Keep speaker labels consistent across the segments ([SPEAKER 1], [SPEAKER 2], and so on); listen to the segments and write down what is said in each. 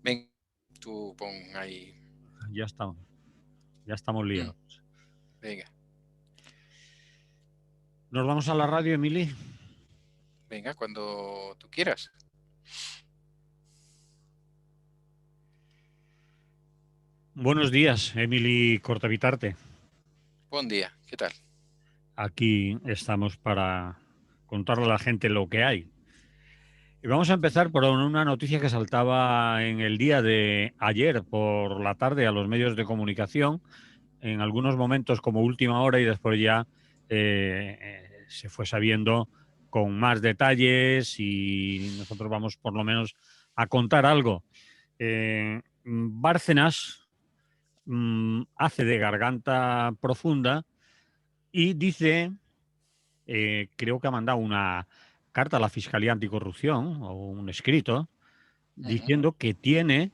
[SPEAKER 1] Ven, tú pon ahí.
[SPEAKER 2] Ya estamos liados.
[SPEAKER 1] Venga,
[SPEAKER 2] ¿Nos vamos a la radio, Emily?
[SPEAKER 1] venga, cuando tú quieras.
[SPEAKER 2] Buenos días, Emily Cortavitarte.
[SPEAKER 1] Buen día, ¿qué tal?
[SPEAKER 2] Aquí estamos para contarle a la gente lo que hay. Y vamos a empezar por una noticia que saltaba en el día de ayer por la tarde a los medios de comunicación, en algunos momentos como última hora y después ya se fue sabiendo con más detalles y nosotros vamos por lo menos a contar algo. Bárcenas hace de garganta profunda y dice, creo que ha mandado una carta a la Fiscalía Anticorrupción o un escrito
[SPEAKER 1] Ujú.
[SPEAKER 2] diciendo que tiene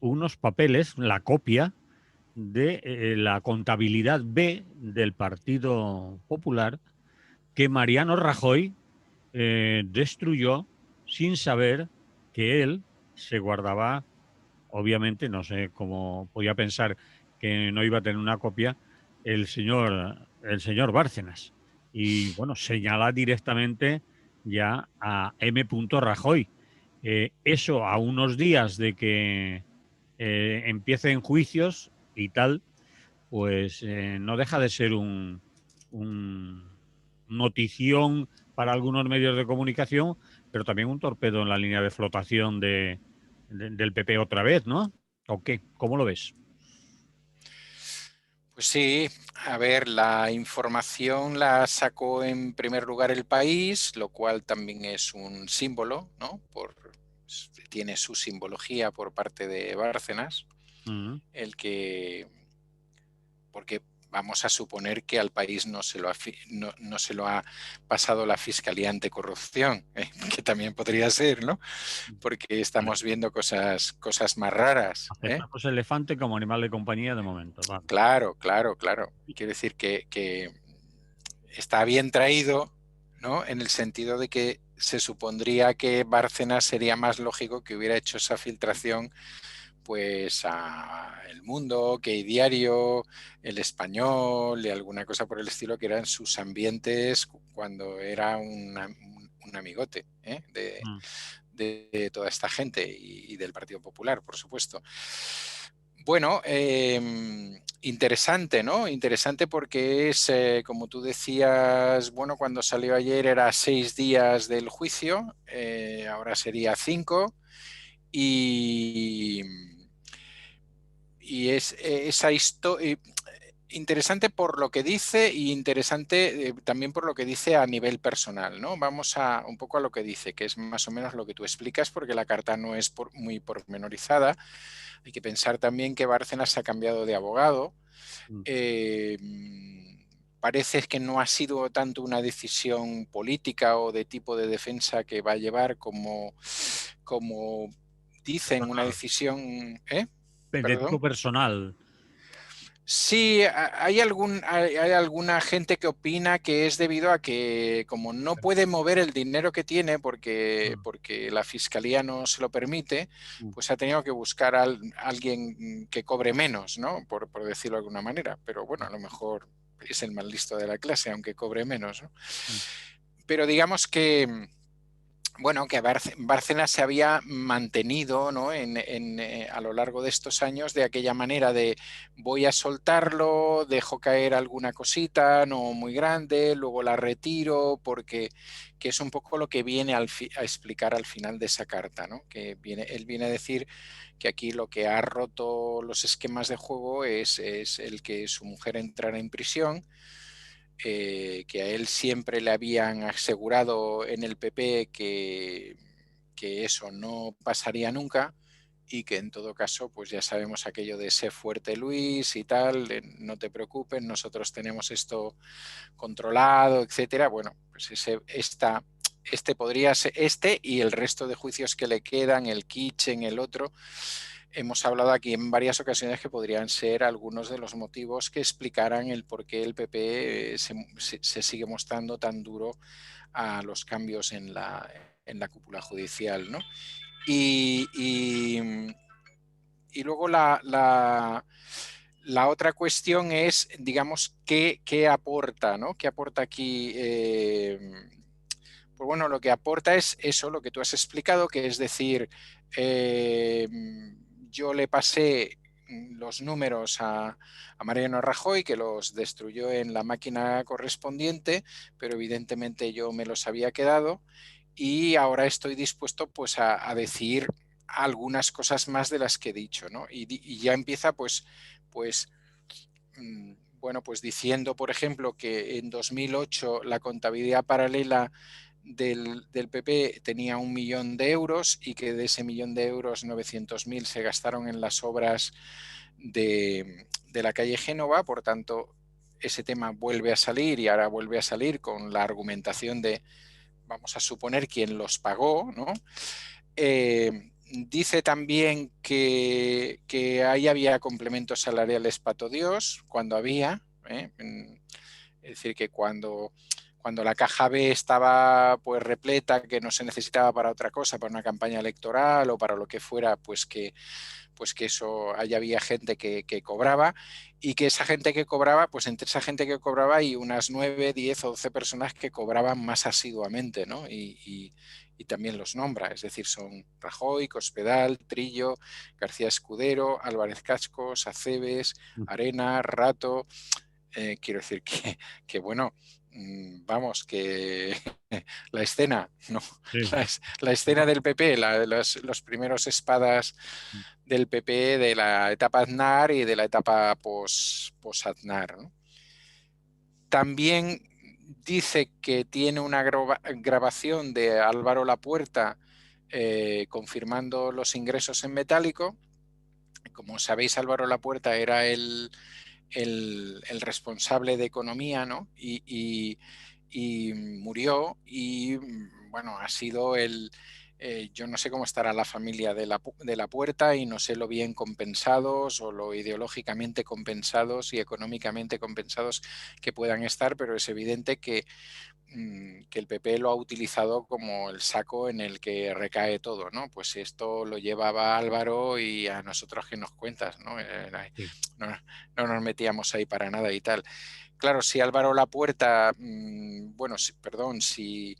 [SPEAKER 2] unos papeles, la copia de la contabilidad B del Partido Popular que Mariano Rajoy destruyó sin saber que él se guardaba, obviamente, no sé cómo podía pensar que no iba a tener una copia el señor Bárcenas. Y bueno, señala directamente ya a M. Rajoy. Eso a unos días de que empiecen juicios y tal, pues no deja de ser un notición para algunos medios de comunicación, pero también un torpedo en la línea de flotación del PP otra vez, ¿no? ¿O qué? ¿Cómo lo ves?
[SPEAKER 1] Pues sí, a ver, la información la sacó en primer lugar El País, lo cual también es un símbolo, ¿no? Tiene su simbología por parte de Bárcenas,
[SPEAKER 2] Mm.
[SPEAKER 1] el que, porque vamos a suponer que al país no se lo ha pasado la Fiscalía Anticorrupción, que también podría ser, ¿no? Porque
[SPEAKER 2] Vale.
[SPEAKER 1] estamos viendo cosas más raras, ¿eh?
[SPEAKER 2] Aceptamos elefante como animal de compañía de momento. Vale.
[SPEAKER 1] Claro, claro, claro. Quiero decir que está bien traído, ¿no? En el sentido de que se supondría que Bárcenas sería más lógico que hubiera hecho esa filtración pues a El Mundo, que Diario, El Español y alguna cosa por el estilo, que eran sus ambientes cuando era un amigote, ¿eh?
[SPEAKER 2] Mm.
[SPEAKER 1] De toda esta gente y del Partido Popular, por supuesto. Bueno, interesante, ¿no? Interesante porque es, como tú decías, bueno, cuando salió ayer era 6 días del juicio, ahora sería 5, y, y es esa historia interesante por lo que dice y interesante también por lo que dice a nivel personal, ¿no? Vamos a un poco a lo que dice, que es más o menos lo que tú explicas, porque la carta no es muy pormenorizada. Hay que pensar también que Bárcenas se ha cambiado de abogado.
[SPEAKER 2] Mm.
[SPEAKER 1] Eh, Parece que no ha sido tanto una decisión política o de tipo de defensa que va a llevar como dicen, una
[SPEAKER 2] Personal.
[SPEAKER 1] decisión...
[SPEAKER 2] De tipo
[SPEAKER 1] Perdón.
[SPEAKER 2] personal.
[SPEAKER 1] Sí, hay alguna gente que opina que es debido a que como no puede mover el dinero que tiene
[SPEAKER 2] Mm.
[SPEAKER 1] porque la fiscalía no se lo permite,
[SPEAKER 2] Mm.
[SPEAKER 1] pues ha tenido que buscar a alguien que cobre menos, ¿no? Por decirlo de alguna manera. Pero bueno, a lo mejor es el más listo de la clase, aunque cobre menos, ¿no?
[SPEAKER 2] Mm.
[SPEAKER 1] Pero digamos que bueno, que Bárcenas se había mantenido, ¿no? A lo largo de estos años de aquella manera de voy a soltarlo, dejo caer alguna cosita, no muy grande, luego la retiro, porque que es un poco lo que viene a explicar al final de esa carta, ¿no? Él viene a decir que aquí lo que ha roto los esquemas de juego es el que su mujer entrara en prisión, que a él siempre le habían asegurado en el PP que eso no pasaría nunca y que en todo caso, pues ya sabemos aquello de sé fuerte Luis y tal, no te preocupes, nosotros tenemos esto controlado, etcétera. Bueno, pues este podría ser este y el resto de juicios que le quedan, el Kitchen, el otro. Hemos hablado aquí en varias ocasiones que podrían ser algunos de los motivos que explicaran el por qué el PP se sigue mostrando tan duro a los cambios en la cúpula judicial, ¿no? Y Y luego la otra cuestión es, digamos, qué aporta, ¿no? ¿Qué aporta aquí? Pues bueno, lo que aporta es eso, lo que tú has explicado, que es decir, eh, yo le pasé los números a Mariano Rajoy, que los destruyó en la máquina correspondiente, pero evidentemente yo me los había quedado y ahora estoy dispuesto pues a decir algunas cosas más de las que he dicho, ¿no? Y ya empieza pues bueno, pues diciendo, por ejemplo, que en 2008 la contabilidad paralela del PP tenía 1 millón de euros y que de ese 1 millón de euros 900.000 se gastaron en las obras de la calle Génova, por tanto ese tema vuelve a salir y ahora vuelve a salir con la argumentación de vamos a suponer quién los pagó, ¿no? Dice también que ahí había complementos salariales para Dios, cuando había, ¿eh? Es decir, que cuando la caja B estaba pues repleta, que no se necesitaba para otra cosa, para una campaña electoral o para lo que fuera, pues que eso, ahí había gente que cobraba y que esa gente que cobraba, pues entre esa gente que cobraba hay unas 9, 10 o 12 personas que cobraban más asiduamente, ¿no? Y también los nombra, es decir, son Rajoy, Cospedal, Trillo, García Escudero, Álvarez Cascos, Acebes, Arena, Rato. Quiero decir que bueno, vamos, que la escena, no,
[SPEAKER 2] Sí.
[SPEAKER 1] la escena del PP, los primeros espadas del PP de la etapa Aznar y de la etapa post-Aznar, ¿no? También dice que tiene una grabación de Álvaro Lapuerta confirmando los ingresos en metálico. Como sabéis, Álvaro Lapuerta era el responsable de economía, ¿no? Y murió y bueno, ha sido yo no sé cómo estará la familia de la Puerta y no sé lo bien compensados o lo ideológicamente compensados y económicamente compensados que puedan estar, pero es evidente que el PP lo ha utilizado como el saco en el que recae todo, ¿no? Pues esto lo llevaba Álvaro y a nosotros que nos cuentas, ¿no?
[SPEAKER 2] Sí.
[SPEAKER 1] No, no nos metíamos ahí para nada y tal. Claro, si Álvaro Lapuerta, bueno, perdón, si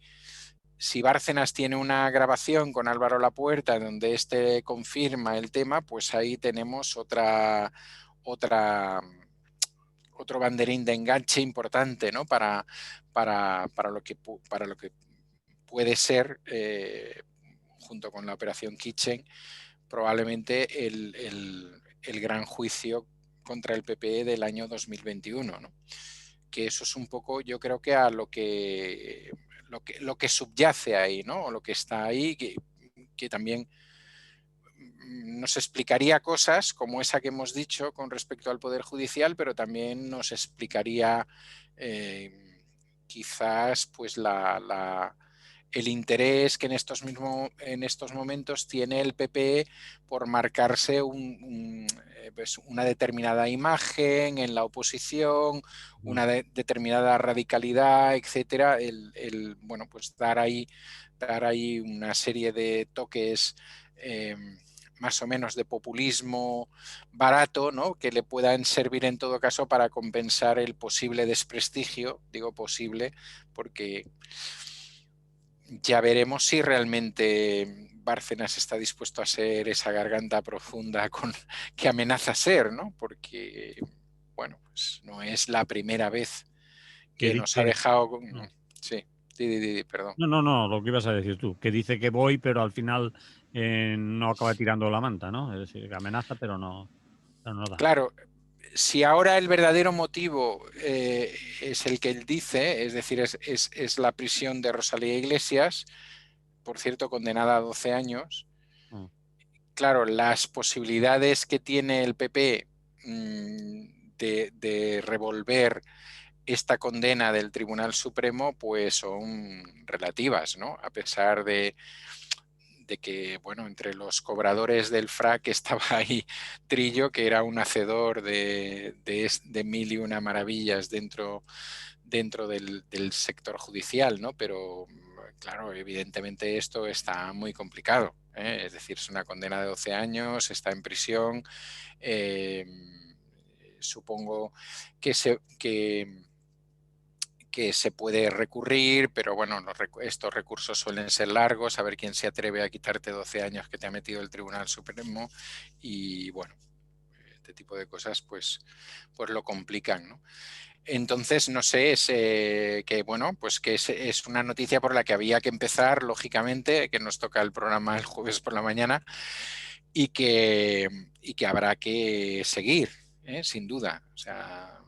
[SPEAKER 1] Bárcenas tiene una grabación con Álvaro Lapuerta donde éste confirma el tema, pues ahí tenemos otra, otro banderín de enganche importante, ¿no? Para lo que puede ser, junto con la operación Kitchen, probablemente el gran juicio contra el PP del año 2021, ¿no? Que eso es un poco, yo creo que a lo que subyace ahí, ¿no? O lo que está ahí, que también nos explicaría cosas como esa que hemos dicho con respecto al Poder Judicial, pero también nos explicaría quizás pues el interés que en estos momentos tiene el PP por marcarse pues una determinada imagen en la oposición, una determinada radicalidad, etcétera, bueno, pues dar ahí una serie de toques más o menos de populismo barato, ¿no? Que le puedan servir en todo caso para compensar el posible desprestigio, digo posible, porque ya veremos si realmente Bárcenas está dispuesto a ser esa garganta profunda que amenaza ser, ¿no? Porque, bueno, pues no es la primera vez
[SPEAKER 2] Que
[SPEAKER 1] que nos ha
[SPEAKER 2] dice,
[SPEAKER 1] dejado.
[SPEAKER 2] no,
[SPEAKER 1] Sí, perdón.
[SPEAKER 2] no, lo que ibas a decir tú, que dice que voy, pero al final no acaba tirando la manta, ¿no? Es decir, que amenaza, pero no da.
[SPEAKER 1] Claro, si ahora el verdadero motivo es el que él dice, es decir, es la prisión de Rosalía Iglesias, por cierto, condenada a 12 años,
[SPEAKER 2] Mm.
[SPEAKER 1] claro, las posibilidades que tiene el PP de revolver esta condena del Tribunal Supremo, pues son relativas, ¿no? A pesar de que, bueno, entre los cobradores del FRAC estaba ahí Trillo, que era un hacedor de mil y una maravillas dentro del sector judicial, ¿no? Pero claro, evidentemente esto está muy complicado, ¿eh? Es decir, es una condena de 12 años, está en prisión. eh, Supongo que que se puede recurrir, pero bueno, estos recursos suelen ser largos, a ver quién se atreve a quitarte 12 años que te ha metido el Tribunal Supremo y bueno, este tipo de cosas pues lo complican, ¿no? Entonces, no sé, que bueno, pues que es una noticia por la que había que empezar, lógicamente, que nos toca el programa el jueves por la mañana y que habrá que seguir, sin duda. O sea,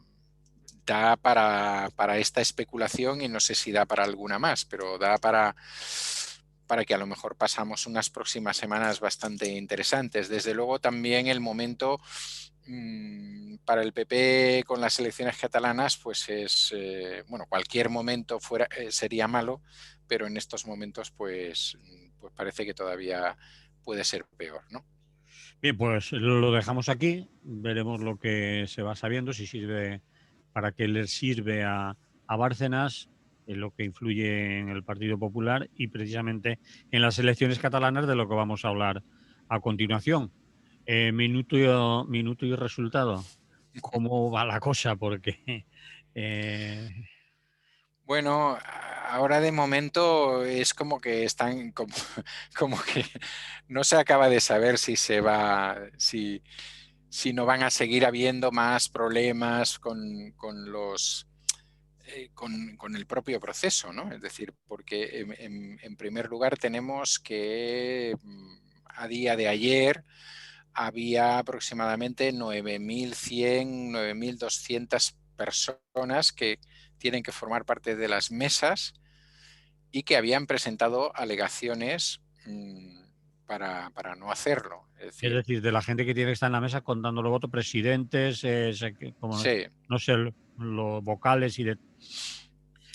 [SPEAKER 1] da para esta especulación y no sé si da para alguna más, pero da para que a lo mejor pasamos unas próximas semanas bastante interesantes. Desde luego también el momento para el PP con las elecciones catalanas, pues es, bueno, cualquier momento fuera, sería malo, pero en estos momentos pues parece que todavía puede ser peor, ¿no?
[SPEAKER 2] Bien, pues lo dejamos aquí, veremos lo que se va sabiendo, si sirve para qué le sirve a Bárcenas, en lo que influye en el Partido Popular y precisamente en las elecciones catalanas, de lo que vamos a hablar a continuación. Minuto y resultado. ¿Cómo va la cosa? Porque eh,
[SPEAKER 1] Bueno, ahora de momento es como que están, como, como que no se acaba de saber si se va, si no van a seguir habiendo más problemas con los con el propio proceso, ¿no? Es decir, porque en primer lugar tenemos que a día de ayer había aproximadamente 9.100, 9.200 personas que tienen que formar parte de las mesas y que habían presentado alegaciones para no hacerlo. Es
[SPEAKER 2] es
[SPEAKER 1] decir,
[SPEAKER 2] decir, de la gente que tiene que estar en la mesa contando los votos, presidentes, como
[SPEAKER 1] sí,
[SPEAKER 2] no sé, los vocales y de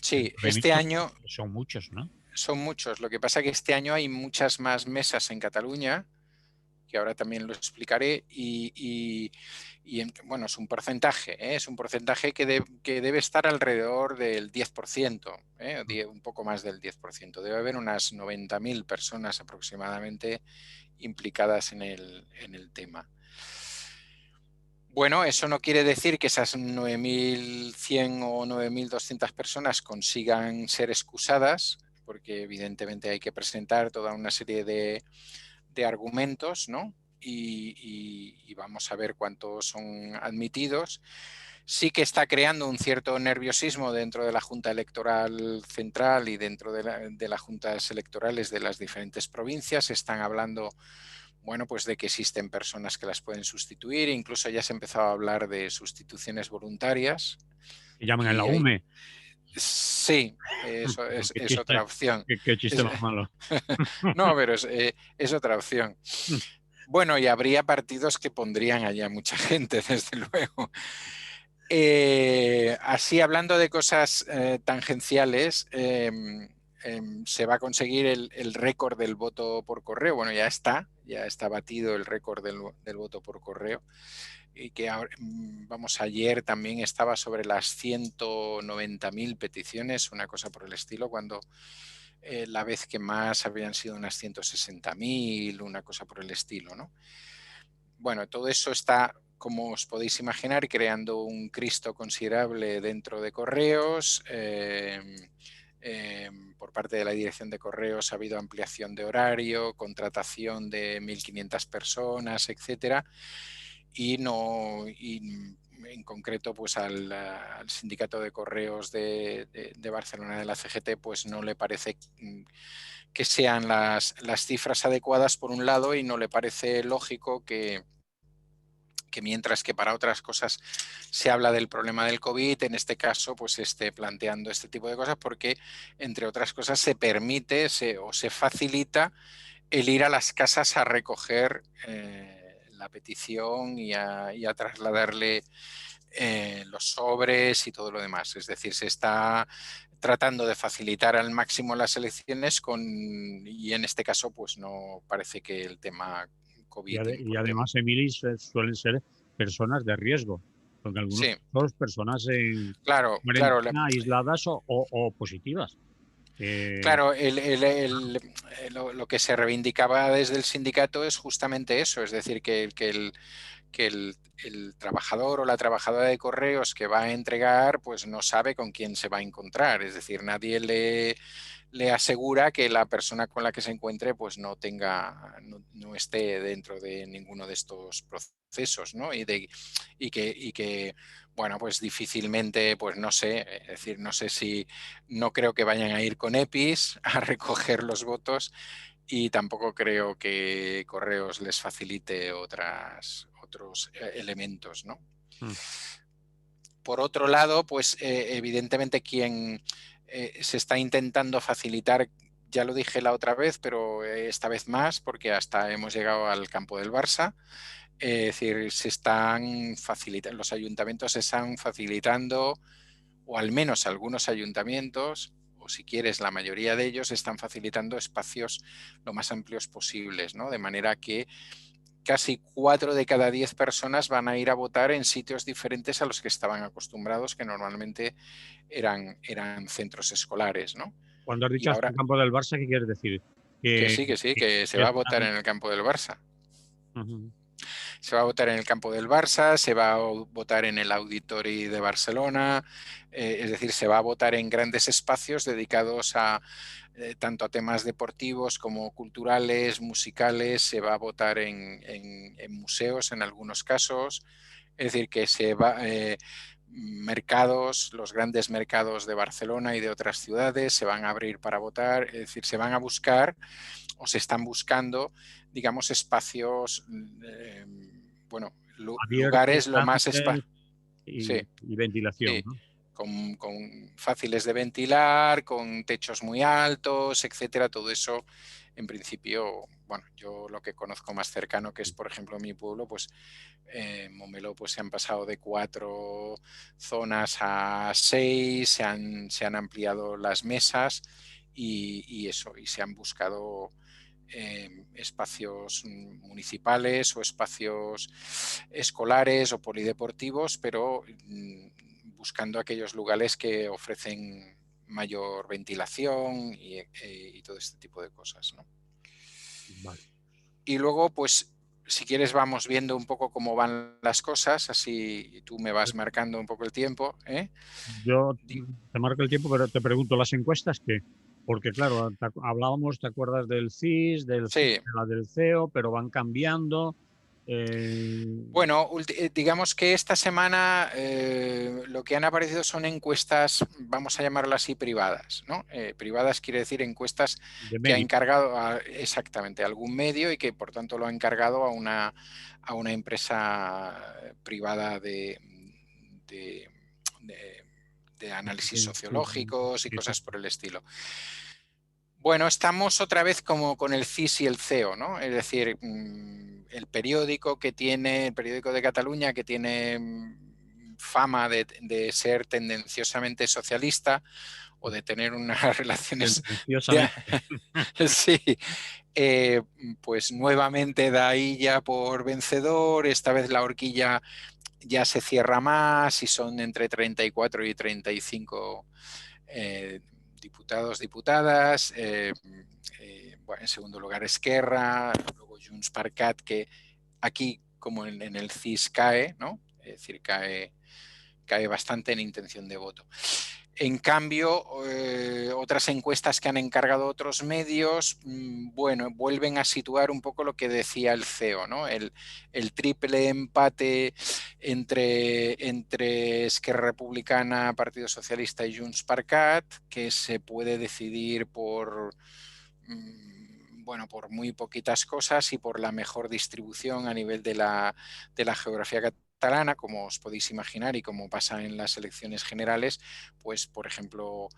[SPEAKER 1] sí, este
[SPEAKER 2] 9.000
[SPEAKER 1] año
[SPEAKER 2] son muchos, ¿no?
[SPEAKER 1] son muchos. Lo que pasa es que este año hay muchas más mesas en Cataluña, que ahora también lo explicaré, bueno, es un porcentaje, ¿eh? Es un porcentaje que debe estar alrededor del 10%, ¿eh? Un poco más del 10%. Debe haber unas 90.000 personas aproximadamente implicadas en el tema. Bueno, eso no quiere decir que esas 9.100 o 9.200 personas consigan ser excusadas, porque evidentemente hay que presentar toda una serie de argumentos, ¿no? Y vamos a ver cuántos son admitidos. Sí que está creando un cierto nerviosismo dentro de la Junta Electoral Central y dentro de las juntas electorales de las diferentes provincias. Están hablando, bueno, pues de que existen personas que las pueden sustituir. Incluso ya se empezado a hablar de sustituciones voluntarias.
[SPEAKER 2] Que llaman en la
[SPEAKER 1] Y
[SPEAKER 2] UME.
[SPEAKER 1] sí, eso
[SPEAKER 2] Qué
[SPEAKER 1] es otra
[SPEAKER 2] chiste,
[SPEAKER 1] opción.
[SPEAKER 2] qué chiste
[SPEAKER 1] Es,
[SPEAKER 2] más malo.
[SPEAKER 1] no, pero es otra opción. Bueno, y habría partidos que pondrían allá mucha gente, desde luego. Así, hablando de cosas tangenciales, se va a conseguir el récord del voto por correo. Bueno, ya está batido el récord del voto por correo. Y que vamos, ayer también estaba sobre las 190.000 peticiones, una cosa por el estilo, cuando la vez que más habían sido unas 160.000, una cosa por el estilo, ¿no? Bueno, todo eso está, como os podéis imaginar, creando un Cristo considerable dentro de Correos. Por parte de la dirección de Correos ha habido ampliación de horario, contratación de 1.500 personas, etcétera. Y no, y en concreto, pues al sindicato de correos de Barcelona, de la CGT, pues no le parece que sean las cifras adecuadas por un lado, y no le parece lógico que mientras que para otras cosas se habla del problema del COVID, en este caso pues esté planteando este tipo de cosas, porque entre otras cosas se permite o se facilita el ir a las casas a recoger la petición y a trasladarle los sobres y todo lo demás. Es decir, se está tratando de facilitar al máximo las elecciones y en este caso pues no parece que el tema COVID
[SPEAKER 2] Y
[SPEAKER 1] importe.
[SPEAKER 2] además, Emily, suelen ser personas de riesgo, porque algunos
[SPEAKER 1] Sí,
[SPEAKER 2] son personas en
[SPEAKER 1] claro, claro.
[SPEAKER 2] cuarentena, aisladas o positivas.
[SPEAKER 1] Claro, lo que se reivindicaba desde el sindicato es justamente eso, es decir, que el trabajador o la trabajadora de correos que va a entregar, pues no sabe con quién se va a encontrar, es decir, nadie le asegura que la persona con la que se encuentre pues no esté dentro de ninguno de estos procesos, ¿no? Y que, bueno, pues difícilmente, pues no sé, es decir, no sé si, no creo que vayan a ir con EPIs a recoger los votos y tampoco creo que Correos les facilite otros elementos, ¿no?
[SPEAKER 2] Mm.
[SPEAKER 1] Por otro lado, pues evidentemente quien se está intentando facilitar, ya lo dije la otra vez, pero esta vez más, porque hasta hemos llegado al campo del Barça, es decir, los ayuntamientos se están facilitando, o al menos algunos ayuntamientos, o si quieres la mayoría de ellos, están facilitando espacios lo más amplios posibles, ¿no? De manera que casi 4 de cada 10 personas van a ir a votar en sitios diferentes a los que estaban acostumbrados, que normalmente eran centros escolares, ¿no?
[SPEAKER 2] Cuando has
[SPEAKER 1] Y
[SPEAKER 2] dicho hasta
[SPEAKER 1] ahora
[SPEAKER 2] el campo del Barça, ¿qué quieres decir? Que,
[SPEAKER 1] que sí, que se
[SPEAKER 2] que
[SPEAKER 1] va a votar
[SPEAKER 2] están-
[SPEAKER 1] en el campo del Barça.
[SPEAKER 2] Ujú.
[SPEAKER 1] Se va a votar en el campo del Barça, se va a votar en el Auditori de Barcelona, es decir, se va a votar en grandes espacios dedicados tanto a temas deportivos como culturales, musicales, se va a votar en museos en algunos casos, es decir, que mercados, los grandes mercados de Barcelona y de otras ciudades se van a abrir para votar, es decir, se van a buscar o se están buscando, digamos, espacios, bueno,
[SPEAKER 2] Abiertos,
[SPEAKER 1] lugares lo más
[SPEAKER 2] grandes
[SPEAKER 1] sí,
[SPEAKER 2] y ventilación,
[SPEAKER 1] sí,
[SPEAKER 2] ¿no?
[SPEAKER 1] con fáciles de ventilar, con techos muy altos, etcétera. Todo eso, en principio, bueno, yo lo que conozco más cercano, que es, por ejemplo, mi pueblo, pues Montmeló, pues se han pasado de 4 zonas a 6, se han ampliado las mesas y se han buscado espacios municipales o espacios escolares o polideportivos, pero buscando aquellos lugares que ofrecen mayor ventilación y todo este tipo de cosas, ¿no?
[SPEAKER 2] Vale.
[SPEAKER 1] Y luego, pues, si quieres, vamos viendo un poco cómo van las cosas, así tú me vas marcando un poco el tiempo, ¿eh?
[SPEAKER 2] Yo te marco el tiempo, pero te pregunto, ¿las encuestas qué? Porque claro, hablábamos, ¿te acuerdas del CIS,
[SPEAKER 1] Sí,
[SPEAKER 2] de la del CEO, pero van cambiando? eh,
[SPEAKER 1] bueno, digamos que esta semana lo que han aparecido son encuestas, vamos a llamarlas así, privadas, ¿no? Privadas quiere decir encuestas
[SPEAKER 2] de
[SPEAKER 1] que ha
[SPEAKER 2] medio.
[SPEAKER 1] encargado exactamente a algún medio y que por tanto lo ha encargado a una empresa privada de, de- de análisis
[SPEAKER 2] Sí, sí,
[SPEAKER 1] sociológicos y
[SPEAKER 2] sí, sí.
[SPEAKER 1] cosas por el estilo. Bueno, estamos otra vez como con el CIS y el CEO, ¿no? Es decir, el periódico de Cataluña, que tiene fama de ser tendenciosamente socialista o de tener unas relaciones
[SPEAKER 2] Tendenciosamente.
[SPEAKER 1] sí, eh, pues nuevamente da ahí ya por vencedor. Esta vez la horquilla ya se cierra más y son entre 34 y 35 eh, diputados, diputadas. Bueno, en segundo lugar Esquerra, luego Junts per Cat, que aquí, como en el CIS, cae, ¿no? Es decir, cae bastante en intención de voto. En cambio, otras encuestas que han encargado otros medios, bueno, vuelven a situar un poco lo que decía el CEO, ¿no? El triple empate entre Esquerra Republicana, Partido Socialista y Junts per Cat, que se puede decidir bueno, por muy poquitas cosas y por la mejor distribución a nivel de la geografía catalana, como os podéis imaginar y como pasa en las elecciones generales, pues por ejemplo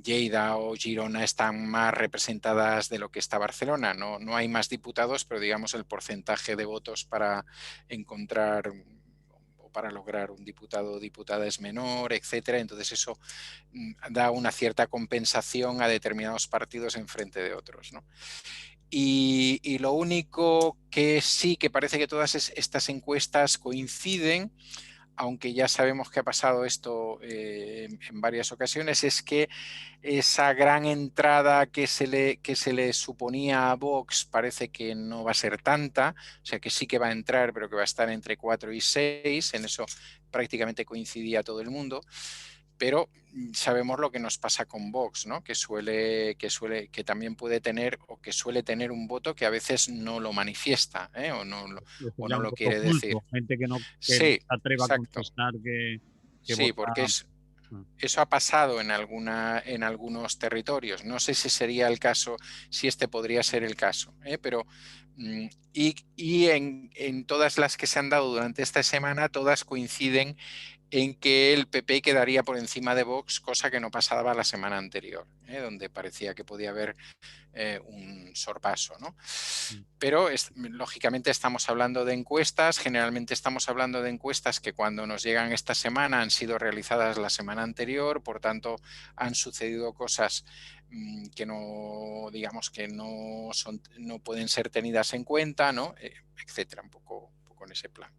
[SPEAKER 1] Lleida o Girona están más representadas de lo que está Barcelona. No hay más diputados, pero digamos el porcentaje de votos para encontrar o para lograr un diputado o diputada es menor, etcétera. Entonces eso da una cierta compensación a determinados partidos en frente de otros, ¿no? Y lo único que sí, que parece que todas estas encuestas coinciden, aunque ya sabemos que ha pasado esto en varias ocasiones, es que esa gran entrada que se le suponía a Vox parece que no va a ser tanta, o sea que sí que va a entrar, pero que va a estar entre 4 y 6, en eso prácticamente coincidía todo el mundo. Pero sabemos lo que nos pasa con Vox, ¿no? Que también puede tener o que suele tener un voto que a veces no lo manifiesta, ¿eh? O
[SPEAKER 2] Sería
[SPEAKER 1] no
[SPEAKER 2] un
[SPEAKER 1] lo
[SPEAKER 2] voto
[SPEAKER 1] quiere decir.
[SPEAKER 2] oculto, gente que no
[SPEAKER 1] Sí,
[SPEAKER 2] se atreva a
[SPEAKER 1] exacto.
[SPEAKER 2] contestar que
[SPEAKER 1] Sí,
[SPEAKER 2] vota.
[SPEAKER 1] porque eso ha pasado en algunos territorios. No sé si sería el caso, si este podría ser el caso, ¿eh? Pero y en todas las que se han dado durante esta semana, todas coinciden en que el PP quedaría por encima de Vox, cosa que no pasaba la semana anterior, donde parecía que podía haber un sorpaso, ¿no? Pero lógicamente estamos hablando de encuestas, generalmente estamos hablando de encuestas que cuando nos llegan esta semana han sido realizadas la semana anterior, por tanto han sucedido cosas que no, digamos que no pueden ser tenidas en cuenta, ¿no? Etcétera, un poco en ese plan.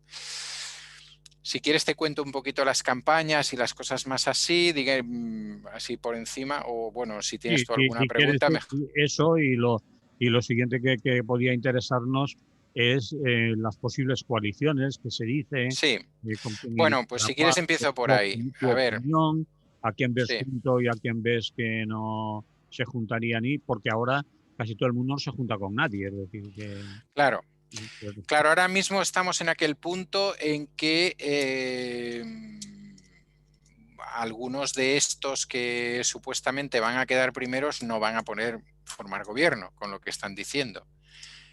[SPEAKER 1] Si quieres te cuento un poquito las campañas y las cosas más así, diga, así por encima, o bueno, si
[SPEAKER 2] Sí,
[SPEAKER 1] tienes tú
[SPEAKER 2] sí,
[SPEAKER 1] alguna
[SPEAKER 2] si quieres
[SPEAKER 1] pregunta, mejor.
[SPEAKER 2] eso y lo siguiente que podía interesarnos es las posibles coaliciones que se dice,
[SPEAKER 1] Sí,
[SPEAKER 2] con quién iría
[SPEAKER 1] bueno, pues
[SPEAKER 2] la
[SPEAKER 1] si
[SPEAKER 2] paz,
[SPEAKER 1] quieres empiezo por ahí.
[SPEAKER 2] tu
[SPEAKER 1] A ver,
[SPEAKER 2] opinión, a quién ves
[SPEAKER 1] sí,
[SPEAKER 2] junto y a quién ves que no se juntarían y porque ahora casi todo el mundo no se junta con nadie, es decir, que
[SPEAKER 1] claro.
[SPEAKER 2] pues,
[SPEAKER 1] Claro, ahora mismo estamos en aquel punto en que algunos de estos que supuestamente van a quedar primeros no van a poder formar gobierno, con lo que están diciendo.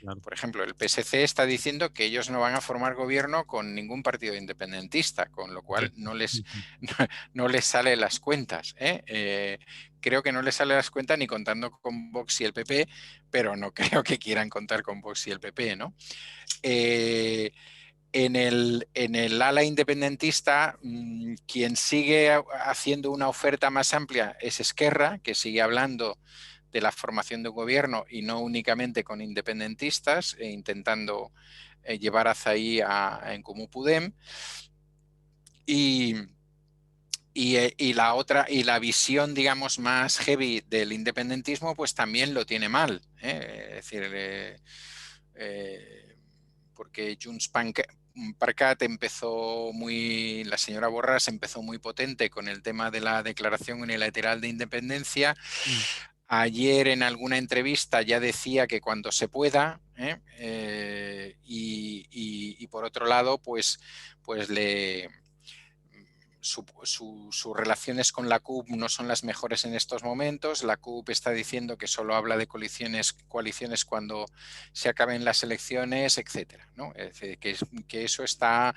[SPEAKER 2] claro.
[SPEAKER 1] Por ejemplo, el PSC está diciendo que ellos no van a formar gobierno con ningún partido independentista, con lo cual
[SPEAKER 2] Correcto.
[SPEAKER 1] no les sale las cuentas. Creo que no les sale las cuentas ni contando con Vox y el PP, pero no creo que quieran contar con Vox y el PP, ¿no? Eh, en el ala independentista, quien sigue haciendo una oferta más amplia es Esquerra, que sigue hablando de la formación de un gobierno y no únicamente con independentistas, intentando llevar hacia ahí en Comú Podem. Y, y la otra, y la visión, digamos, más heavy del independentismo, pues también lo tiene mal. Es decir, porque Parcat la señora Borràs empezó muy potente con el tema de la declaración unilateral de independencia.
[SPEAKER 2] Mm.
[SPEAKER 1] Ayer en alguna entrevista ya decía que cuando se pueda, y por otro lado, pues sus relaciones con la CUP no son las mejores en estos momentos. La CUP está diciendo que solo habla de coaliciones cuando se acaben las elecciones, etcétera, ¿no? Es decir, que eso está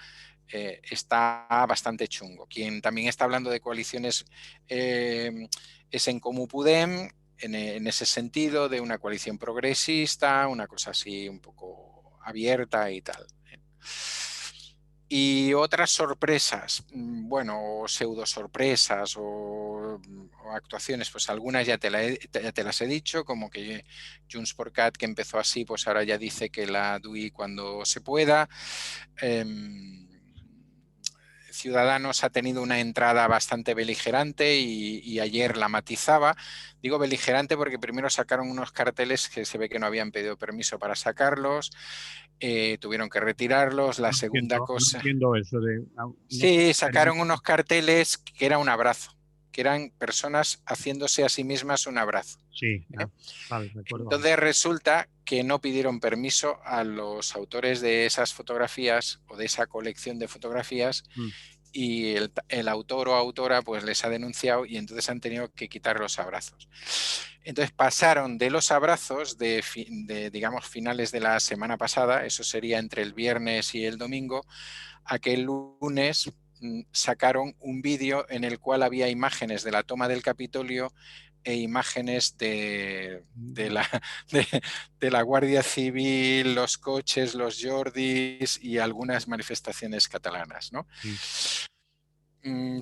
[SPEAKER 1] bastante chungo. Quien también está hablando de coaliciones es en Comú Podem, en ese sentido, de una coalición progresista, una cosa así un poco abierta y tal. Y otras sorpresas, bueno, o pseudo sorpresas o actuaciones, pues algunas ya te las he dicho, como que JxCat, que empezó así, pues ahora ya dice que la DUI cuando se pueda. Ciudadanos ha tenido una entrada bastante beligerante y ayer la matizaba. Digo beligerante porque primero sacaron unos carteles que se ve que no habían pedido permiso para sacarlos, tuvieron que retirarlos. La segunda
[SPEAKER 2] No
[SPEAKER 1] cosa,
[SPEAKER 2] entiendo eso de no
[SPEAKER 1] sí, sacaron
[SPEAKER 2] permiso.
[SPEAKER 1] unos carteles que era un abrazo, que eran personas haciéndose a sí mismas un abrazo.
[SPEAKER 2] Sí,
[SPEAKER 1] ¿Eh?
[SPEAKER 2] vale, de acuerdo.
[SPEAKER 1] Entonces resulta que no pidieron permiso a los autores de esas fotografías o de esa colección de fotografías,
[SPEAKER 2] Mm.
[SPEAKER 1] y el autor o autora pues les ha denunciado y entonces han tenido que quitar los abrazos. Entonces pasaron de los abrazos de digamos, finales de la semana pasada, eso sería entre el viernes y el domingo, a que el lunes sacaron un vídeo en el cual había imágenes de la toma del Capitolio e imágenes de, de la Guardia Civil, los coches, los Jordis y algunas manifestaciones catalanas, ¿no?
[SPEAKER 2] Sí.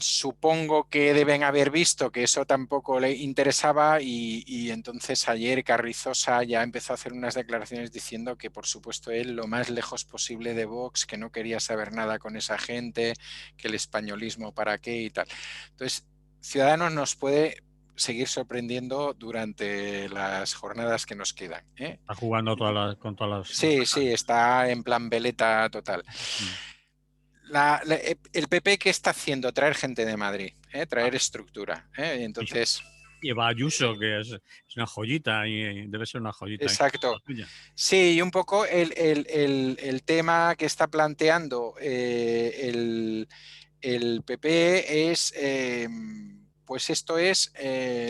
[SPEAKER 1] Supongo que deben haber visto que eso tampoco le interesaba y entonces ayer Carrizosa ya empezó a hacer unas declaraciones diciendo que por supuesto él lo más lejos posible de Vox, que no quería saber nada con esa gente, que el españolismo para qué y tal. Entonces, Ciudadanos nos puede seguir sorprendiendo durante las jornadas que nos quedan, ¿eh?
[SPEAKER 2] Está jugando con todas las
[SPEAKER 1] Sí, sí,
[SPEAKER 2] batallas.
[SPEAKER 1] está en plan veleta total.
[SPEAKER 2] Mm.
[SPEAKER 1] El PP, ¿qué está haciendo? Traer gente de Madrid, ¿eh?
[SPEAKER 2] Ah,
[SPEAKER 1] Traer estructura, ¿eh?
[SPEAKER 2] y
[SPEAKER 1] Entonces,
[SPEAKER 2] lleva a Ayuso, que es una joyita y debe ser una joyita la
[SPEAKER 1] exacto.
[SPEAKER 2] suya.
[SPEAKER 1] Sí, y un poco el tema que está planteando el PP es, pues esto es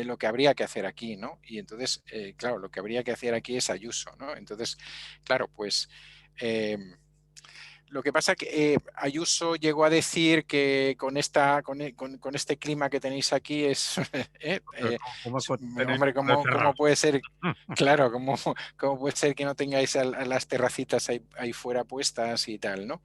[SPEAKER 1] lo que habría que hacer aquí, ¿no? Y entonces, claro, lo que habría que hacer aquí es Ayuso, ¿no? Entonces, claro, pues... eh, Lo que pasa es que Ayuso llegó a decir que con este clima que tenéis aquí es,
[SPEAKER 2] Pero ¿cómo tenéis
[SPEAKER 1] hombre,
[SPEAKER 2] de
[SPEAKER 1] ¿cómo
[SPEAKER 2] cerrados?
[SPEAKER 1] puede ser? Claro, ¿cómo puede ser que no tengáis a las terracitas ahí fuera puestas y tal, ¿no?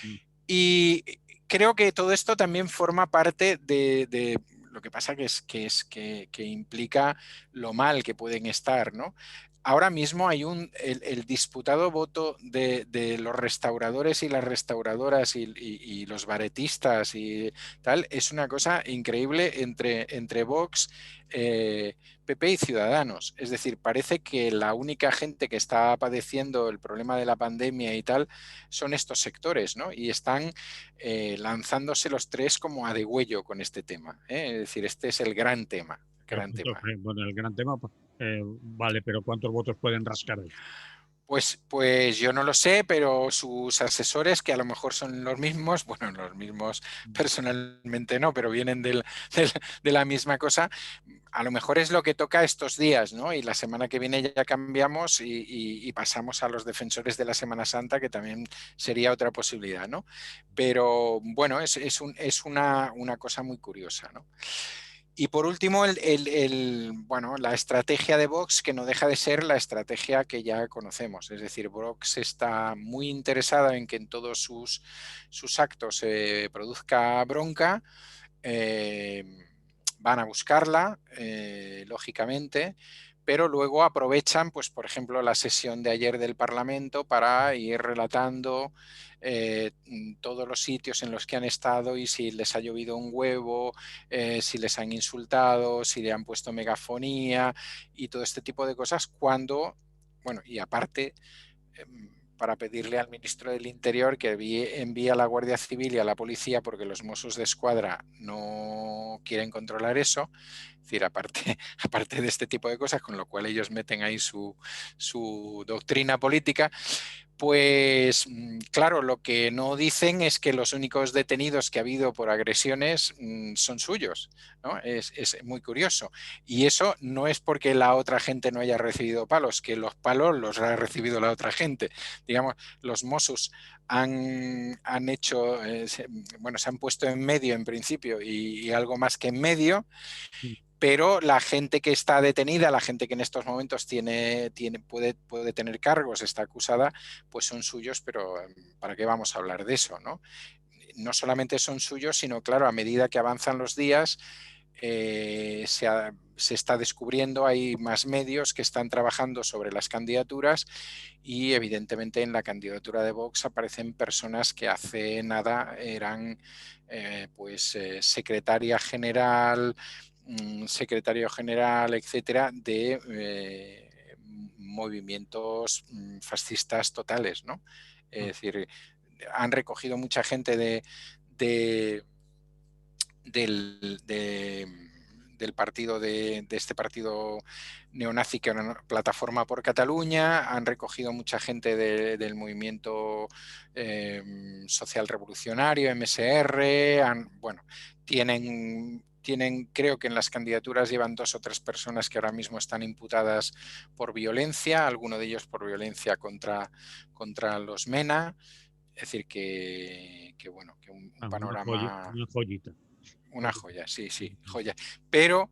[SPEAKER 2] Mm.
[SPEAKER 1] Y creo que todo esto también forma parte de lo que pasa que implica lo mal que pueden estar, ¿no? Ahora mismo hay el disputado voto de los restauradores y las restauradoras y los baretistas y tal, es una cosa increíble entre Vox, PP y Ciudadanos. Es decir, parece que la única gente que está padeciendo el problema de la pandemia y tal son estos sectores, ¿no? Y están lanzándose los tres como a degüello con este tema, ¿eh? Es decir, este es el gran tema,
[SPEAKER 2] Pero
[SPEAKER 1] gran tema.
[SPEAKER 2] bueno, el gran tema, pues, vale, pero ¿cuántos votos pueden rascar ahí?
[SPEAKER 1] Pues yo no lo sé, pero sus asesores, que a lo mejor son los mismos, bueno, los mismos personalmente no, pero vienen de la misma cosa, a lo mejor es lo que toca estos días, ¿no? Y la semana que viene ya cambiamos y pasamos a los defensores de la Semana Santa, que también sería otra posibilidad, ¿no? Pero bueno, es una cosa muy curiosa, ¿no? Y por último, bueno, la estrategia de Vox, que no deja de ser la estrategia que ya conocemos. Es decir, Vox está muy interesada en que en todos sus actos se produzca bronca. eh, Van a buscarla, lógicamente, pero luego aprovechan, pues, por ejemplo, la sesión de ayer del Parlamento para ir relatando todos los sitios en los que han estado y si les ha llovido un huevo, si les han insultado, si le han puesto megafonía y todo este tipo de cosas, cuando, bueno, y aparte para pedirle al ministro del Interior que envíe a la Guardia Civil y a la policía porque los Mossos de Escuadra no quieren controlar eso. Es decir, aparte, aparte de este tipo de cosas, con lo cual ellos meten ahí su doctrina política, pues claro, lo que no dicen es que los únicos detenidos que ha habido por agresiones son suyos, ¿no? Es muy curioso. Y eso no es porque la otra gente no haya recibido palos, que los palos los ha recibido la otra gente. Digamos, los Mossos han hecho, bueno, se han puesto en medio en principio y algo más que en medio, pero la gente que está detenida, la gente que en estos momentos puede tener cargos, está acusada, pues son suyos, pero ¿para qué vamos a hablar de eso, no? No solamente son suyos, sino claro, a medida que avanzan los días, se está descubriendo, hay más medios que están trabajando sobre las candidaturas y evidentemente en la candidatura de Vox aparecen personas que hace nada eran secretaria general, secretario general, etcétera, de movimientos fascistas totales, ¿no? Es decir, han recogido mucha gente de del, de, del partido de este partido neonazi que era Plataforma por Cataluña, han recogido mucha gente del movimiento social revolucionario, MSR, bueno, tienen, creo que en las candidaturas llevan 2 o 3 personas que ahora mismo están imputadas por violencia, alguno de ellos por violencia contra los MENA, es decir, que bueno, que un panorama,
[SPEAKER 2] Una joyita.
[SPEAKER 1] una joya, sí, sí, joya. Pero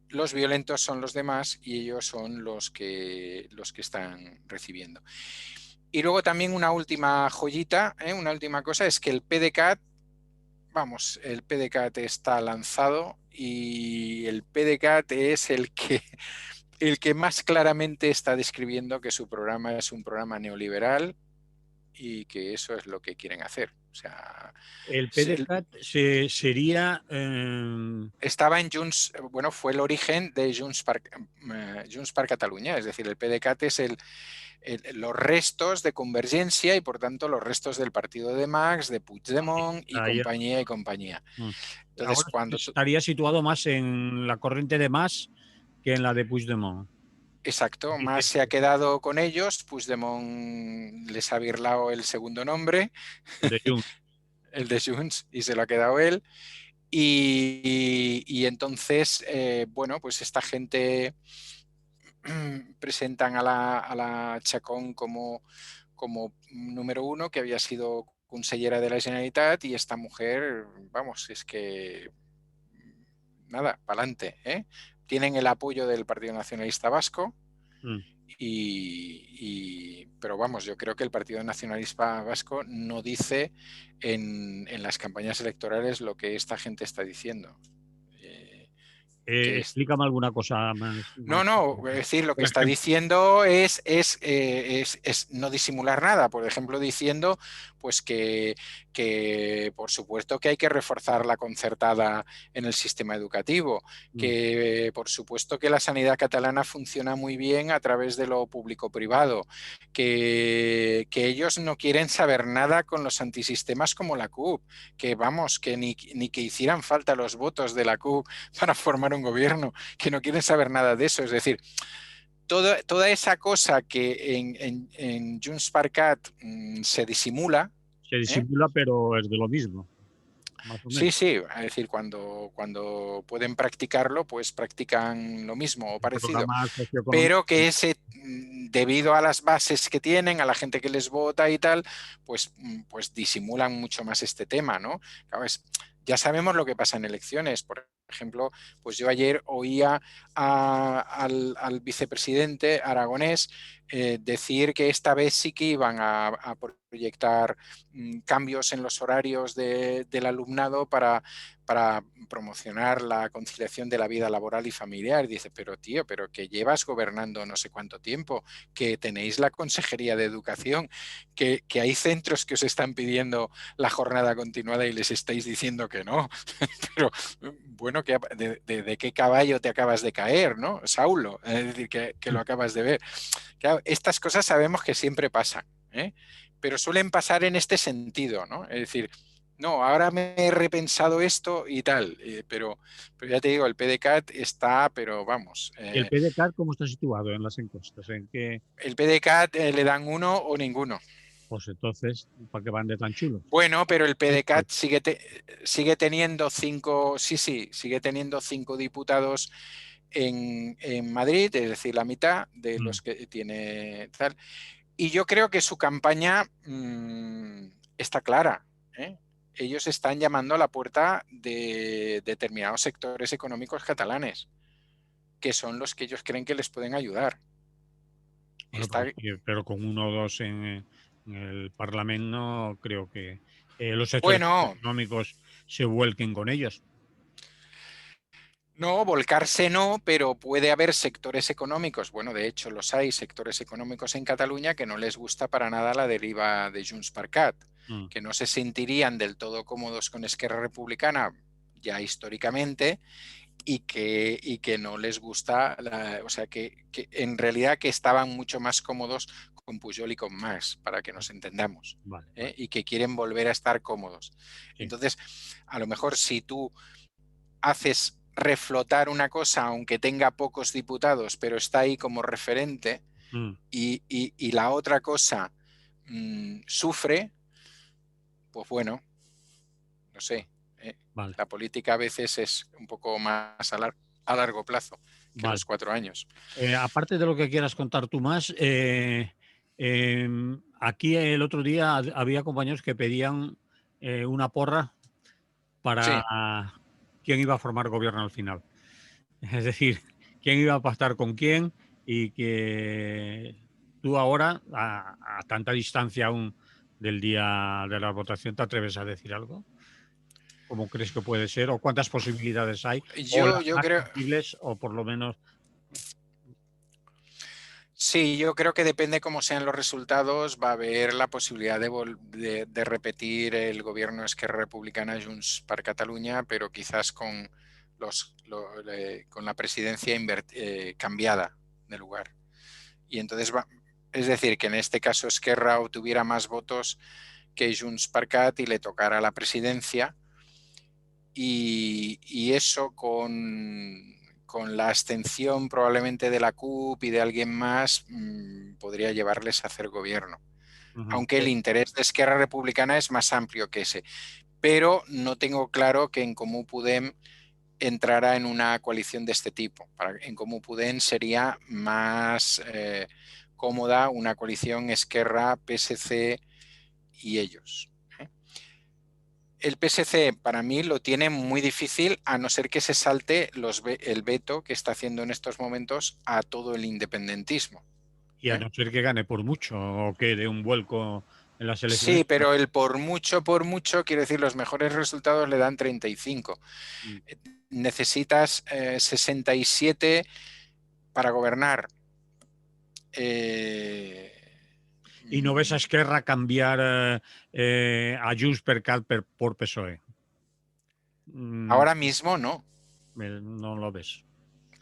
[SPEAKER 1] los violentos son los demás y ellos son los que están recibiendo. Y luego también una última joyita, una última cosa, es que el PDeCAT vamos, el PDCAT está lanzado y el PDCAT es el que más claramente está describiendo que su programa es un programa neoliberal y que eso es lo que quieren hacer. O sea,
[SPEAKER 2] El PDCAT sería...
[SPEAKER 1] estaba en Junts, bueno, fue el origen de Junts per Catalunya, es decir, el PDeCAT es los restos de Convergencia y por tanto los restos del partido de Marx, de Puigdemont y
[SPEAKER 2] ahí,
[SPEAKER 1] compañía y compañía.
[SPEAKER 2] mm.
[SPEAKER 1] Entonces,
[SPEAKER 2] Ahora estaría situado más en la corriente de Mas que en la de Puigdemont.
[SPEAKER 1] exacto, Mas se ha quedado con ellos, Puigdemont les ha birlado el segundo nombre,
[SPEAKER 2] De Junts.
[SPEAKER 1] el de Junts, y se lo ha quedado él. Y entonces, bueno, pues esta gente presentan a la Chacón como número uno, que había sido consellera de la Generalitat, y esta mujer, vamos, es que nada, para adelante, ¿eh? Tienen el apoyo del Partido Nacionalista Vasco,
[SPEAKER 2] Mm.
[SPEAKER 1] pero vamos, yo creo que el Partido Nacionalista Vasco no dice en las campañas electorales lo que esta gente está diciendo. Que es,
[SPEAKER 2] Explícame alguna cosa más.
[SPEAKER 1] no, no, es decir, lo que
[SPEAKER 2] Por
[SPEAKER 1] está
[SPEAKER 2] ejemplo,
[SPEAKER 1] diciendo es no disimular nada. Por ejemplo, diciendo pues que por supuesto que hay que reforzar la concertada en el sistema educativo, que por supuesto que la sanidad catalana funciona muy bien a través de lo público-privado, que ellos no quieren saber nada con los antisistemas como la CUP, que vamos, que ni que hicieran falta los votos de la CUP para formar un gobierno, que no quieren saber nada de eso. Es decir, toda esa cosa que en Junts per Cat se disimula,
[SPEAKER 2] se
[SPEAKER 1] ¿eh?
[SPEAKER 2] disimula, pero es de lo mismo, más o menos.
[SPEAKER 1] Sí, sí, es decir, cuando pueden practicarlo, pues practican lo mismo o
[SPEAKER 2] El
[SPEAKER 1] parecido,
[SPEAKER 2] programa socioeconómico.
[SPEAKER 1] pero que debido a las bases que tienen, a la gente que les vota y tal, pues disimulan mucho más este tema, ¿no? Claro, ya sabemos lo que pasa en elecciones. Por ejemplo, pues yo ayer oía al vicepresidente aragonés decir que esta vez sí que iban a proyectar cambios en los horarios del alumnado para promocionar la conciliación de la vida laboral y familiar. Dice, pero tío, pero que llevas gobernando no sé cuánto tiempo, que tenéis la Consejería de Educación, que hay centros que os están pidiendo la jornada continuada y les estáis diciendo que no. Pero bueno, de qué caballo te acabas de caer, ¿no? Saulo, es decir, que lo acabas de ver. Claro, estas cosas sabemos que siempre pasan, ¿eh? Pero suelen pasar en este sentido, ¿no? Es decir, no, ahora me he repensado esto y tal, pero ya te digo, el PDCAT está, pero vamos,
[SPEAKER 2] ¿Y el PDCAT cómo está situado en las encuestas? ¿En qué?
[SPEAKER 1] el PDCAT le dan uno o ninguno.
[SPEAKER 2] Pues entonces, ¿para qué van de tan chulos?
[SPEAKER 1] Bueno, pero el
[SPEAKER 2] Esto.
[SPEAKER 1] PDCAT sigue teniendo cinco, sí, sí, sigue teniendo 5 diputados en Madrid, es decir, la mitad de
[SPEAKER 2] Mm.
[SPEAKER 1] los que tiene tal. Y yo creo que su campaña está clara, ¿eh? Ellos están llamando a la puerta de determinados sectores económicos catalanes, que son los que ellos creen que les pueden ayudar.
[SPEAKER 2] Bueno,
[SPEAKER 1] Está,
[SPEAKER 2] pero con uno o dos en el Parlamento no creo que los sectores
[SPEAKER 1] bueno,
[SPEAKER 2] económicos se vuelquen con ellos.
[SPEAKER 1] no, volcarse no, pero puede haber sectores económicos, bueno, de hecho los hay, sectores económicos en Cataluña que no les gusta para nada la deriva de Junts per Cat,
[SPEAKER 2] Mm.
[SPEAKER 1] que no se sentirían del todo cómodos con Esquerra Republicana ya históricamente y que no les gusta, o sea, que en realidad que estaban mucho más cómodos con Pujol y con Mas, para que nos entendamos,
[SPEAKER 2] Vale,
[SPEAKER 1] ¿eh?
[SPEAKER 2] vale.
[SPEAKER 1] Y que quieren volver a estar cómodos.
[SPEAKER 2] Sí.
[SPEAKER 1] Entonces, a lo mejor si tú haces reflotar una cosa, aunque tenga pocos diputados, pero está ahí como referente,
[SPEAKER 2] Mm.
[SPEAKER 1] y la otra cosa sufre, pues bueno, no sé.
[SPEAKER 2] Vale,
[SPEAKER 1] La política a veces es un poco más a largo plazo que
[SPEAKER 2] vale.
[SPEAKER 1] los 4 años.
[SPEAKER 2] Aparte de lo que quieras contar tú más, aquí el otro día había compañeros que pedían una porra para
[SPEAKER 1] Sí,
[SPEAKER 2] quién iba a formar gobierno al final. Es decir, quién iba a pactar con quién y que tú ahora, a tanta distancia aún del día de la votación, ¿te atreves a decir algo? ¿Cómo crees que puede ser? ¿O cuántas posibilidades hay? ¿O
[SPEAKER 1] Yo,
[SPEAKER 2] las
[SPEAKER 1] yo
[SPEAKER 2] más
[SPEAKER 1] creo,
[SPEAKER 2] factibles o por lo menos?
[SPEAKER 1] sí, yo creo que depende cómo sean los resultados, va a haber la posibilidad de repetir el gobierno de Esquerra Republicana Junts per Catalunya, pero quizás con, con la presidencia cambiada de lugar. Y entonces es decir, que en este caso Esquerra obtuviera más votos que Junts per Cat y le tocara la presidencia, y eso con la abstención probablemente de la CUP y de alguien más podría llevarles a hacer gobierno.
[SPEAKER 2] Ujú.
[SPEAKER 1] Aunque el interés de Esquerra Republicana es más amplio que ese. Pero no tengo claro que En Comú Podem entrara en una coalición de este tipo. En Comú Podem sería más cómoda una coalición Esquerra, PSC y ellos. El PSC para mí lo tiene muy difícil, a no ser que se salte el veto que está haciendo en estos momentos a todo el independentismo.
[SPEAKER 2] Y a
[SPEAKER 1] ¿Eh?
[SPEAKER 2] no ser que gane por mucho o que dé un vuelco en las elecciones.
[SPEAKER 1] Sí, pero el por mucho, quiero decir, los mejores resultados le dan 35.
[SPEAKER 2] Mm.
[SPEAKER 1] Necesitas 67 para gobernar. Eh,
[SPEAKER 2] ¿Y no ves a
[SPEAKER 1] mm,
[SPEAKER 2] Esquerra cambiar a Junts per Cat por PSOE? Mm,
[SPEAKER 1] Ahora mismo no.
[SPEAKER 2] no lo ves.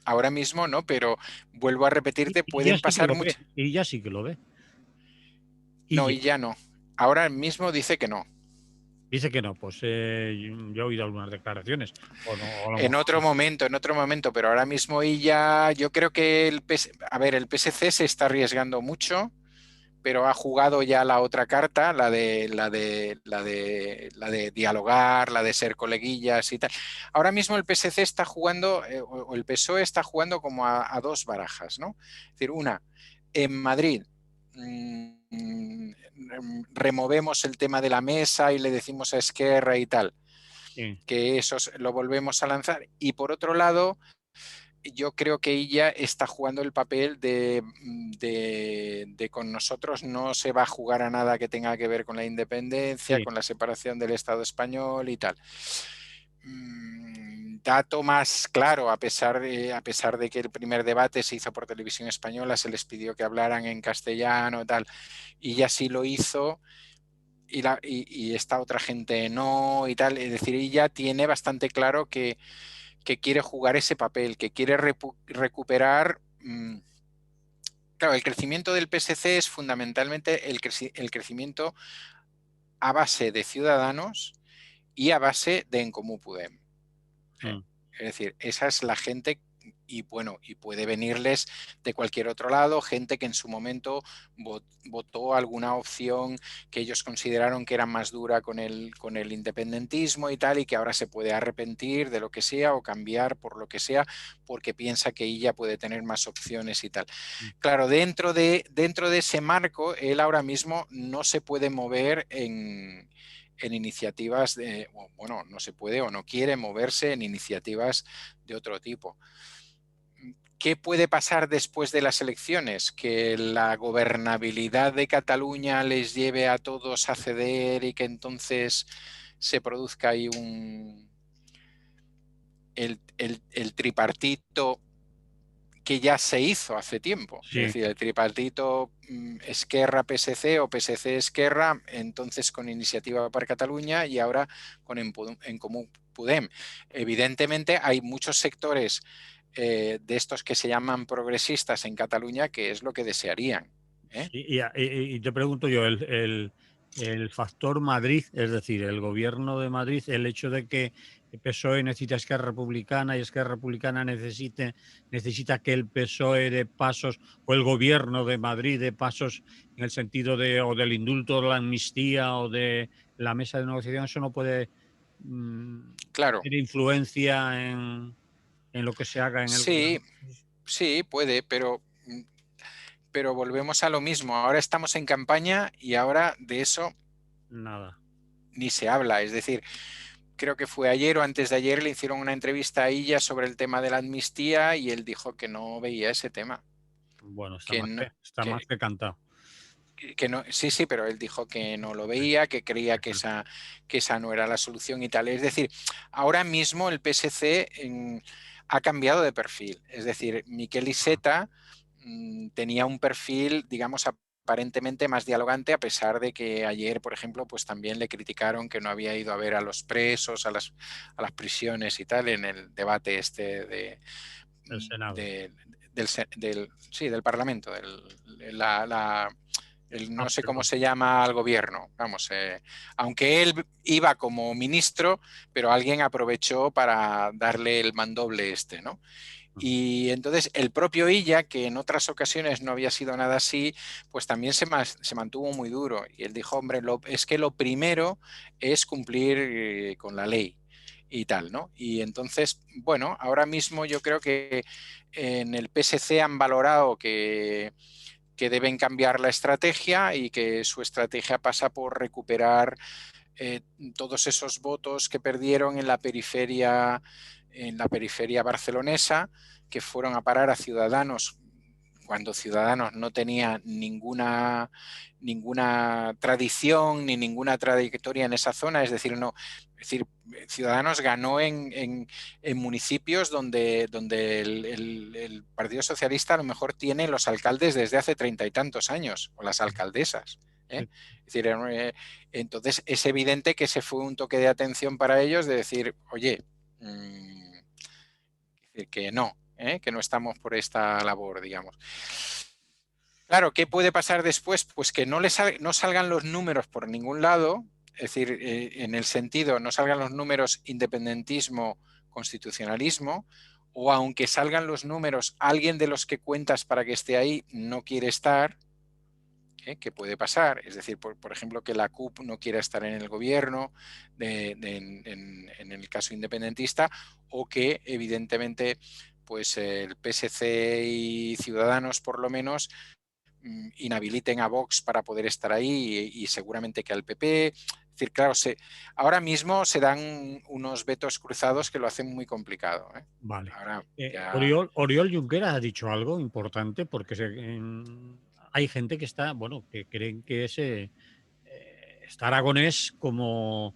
[SPEAKER 1] Ahora mismo no, pero vuelvo a repetirte,
[SPEAKER 2] Y ya
[SPEAKER 1] pueden
[SPEAKER 2] sí que
[SPEAKER 1] pasar
[SPEAKER 2] lo ve.
[SPEAKER 1] muchas.
[SPEAKER 2] Y ya sí que lo ve. Y
[SPEAKER 1] No,
[SPEAKER 2] ya.
[SPEAKER 1] y ya no. Ahora mismo dice que no.
[SPEAKER 2] Dice que no, pues yo he oído algunas declaraciones, o no, o a lo mejor.
[SPEAKER 1] En otro momento, pero ahora mismo ella, yo creo que a ver, el PSC se está arriesgando mucho, pero ha jugado ya la otra carta, la de dialogar, la de ser coleguillas y tal. Ahora mismo el PSC está jugando, o el PSOE está jugando como a dos barajas, ¿no? Es decir, una, en Madrid removemos el tema de la mesa y le decimos a Esquerra y tal,
[SPEAKER 2] Sí.
[SPEAKER 1] que eso lo volvemos a lanzar. Y por otro lado, yo creo que ella está jugando el papel de con nosotros no se va a jugar a nada que tenga que ver con la independencia,
[SPEAKER 2] Sí.
[SPEAKER 1] con la separación del Estado español y tal. Dato más claro, a pesar de que el primer debate se hizo por televisión española, se les pidió que hablaran en castellano y tal, y ya sí lo hizo, y esta otra gente no y tal. Es decir, ella tiene bastante claro que quiere jugar ese papel, que quiere recuperar. Claro, el crecimiento del PSC es fundamentalmente el crecimiento a base de Ciudadanos y a base de En Comú Podem. ¿Eh?
[SPEAKER 2] Mm.
[SPEAKER 1] Es decir, esa es la gente, y bueno, y puede venirles de cualquier otro lado, gente que en su momento votó alguna opción que ellos consideraron que era más dura con el independentismo y tal, y que ahora se puede arrepentir de lo que sea o cambiar por lo que sea, porque piensa que ella puede tener más opciones y tal.
[SPEAKER 2] Mm.
[SPEAKER 1] Claro, dentro de ese marco, él ahora mismo no se puede mover en iniciativas bueno, no se puede o no quiere moverse en iniciativas de otro tipo. ¿Qué puede pasar después de las elecciones? Que la gobernabilidad de Cataluña les lleve a todos a ceder y que entonces se produzca ahí el tripartito que ya se hizo hace tiempo. Es
[SPEAKER 2] Sí.
[SPEAKER 1] decir, el tripartito Esquerra-PSC o PSC-Esquerra, entonces con Iniciativa per Catalunya y ahora con En Comú Podem. Evidentemente hay muchos sectores de estos que se llaman progresistas en Cataluña que es lo que desearían. ¿Eh?
[SPEAKER 2] Sí, y te pregunto yo, el factor Madrid, es decir, el gobierno de Madrid, el hecho de que el PSOE necesita Esquerra Republicana y Esquerra Republicana necesita que el PSOE dé pasos, o el gobierno de Madrid dé pasos en el sentido de o del indulto, de la amnistía o de la mesa de negociación, eso no puede
[SPEAKER 1] Claro,
[SPEAKER 2] tener influencia en lo que se haga en el
[SPEAKER 1] sí,
[SPEAKER 2] gobierno.
[SPEAKER 1] sí, puede, pero volvemos a lo mismo. Ahora estamos en campaña y ahora de eso
[SPEAKER 2] Nada.
[SPEAKER 1] ni se habla. Es decir, creo que fue ayer o antes de ayer, le hicieron una entrevista a ella sobre el tema de la amnistía y él dijo que no veía ese tema,
[SPEAKER 2] Bueno,
[SPEAKER 1] que, no-
[SPEAKER 2] está más
[SPEAKER 1] que
[SPEAKER 2] que cantado.
[SPEAKER 1] que no, sí, sí, pero él dijo que no lo veía, que creía
[SPEAKER 2] Exacto.
[SPEAKER 1] que esa no era la solución y tal. Es decir, ahora mismo el PSC ha cambiado de perfil. Es decir, Miquel Iceta tenía un perfil, digamos, aparentemente más dialogante, a pesar de que ayer, por ejemplo, pues también le criticaron que no había ido a ver a los presos, a las prisiones y tal, en el debate este
[SPEAKER 2] El Senado.
[SPEAKER 1] sí, del Parlamento,
[SPEAKER 2] Ah,
[SPEAKER 1] no sé cómo
[SPEAKER 2] perdón.
[SPEAKER 1] se llama al gobierno, vamos, aunque él iba como ministro, pero alguien aprovechó para darle el mandoble este, ¿no?
[SPEAKER 2] Ujú.
[SPEAKER 1] Y entonces el propio Illa, que en otras ocasiones no había sido nada así, pues también se mantuvo muy duro. Y él dijo, hombre, es que lo primero es cumplir con la ley y tal, ¿no? Y entonces, bueno, ahora mismo yo creo que en el PSC han valorado que deben cambiar la estrategia y que su estrategia pasa por recuperar eh, todos esos votos que perdieron en la periferia barcelonesa, que fueron a parar a Ciudadanos cuando Ciudadanos no tenía ninguna tradición ni ninguna trayectoria en esa zona, es decir, no, es decir, Ciudadanos ganó en municipios donde el Partido Socialista a lo mejor tiene los alcaldes desde hace 30 y tantos años, o las alcaldesas. ¿Eh?
[SPEAKER 2] Sí.
[SPEAKER 1] Es decir, entonces es evidente que ese fue un toque de atención para ellos de decir, oye, que no, que no estamos por esta labor, digamos. Claro, ¿qué puede pasar después? Pues que no salgan los números por ningún lado, es decir, en el sentido, no salgan los números independentismo, constitucionalismo, o aunque salgan los números, alguien de los que cuentas para que esté ahí no quiere estar, que puede pasar, es decir, por ejemplo, que la CUP no quiera estar en el gobierno en el caso independentista, o que evidentemente pues el PSC y Ciudadanos por lo menos inhabiliten a Vox para poder estar ahí y seguramente que al PP. Es decir, claro, ahora mismo se dan unos vetos cruzados que lo hacen muy complicado.
[SPEAKER 2] Vale.
[SPEAKER 1] Ahora ya...
[SPEAKER 2] Oriol Junqueras ha dicho algo importante porque hay gente que está, bueno, que creen que está Aragonés como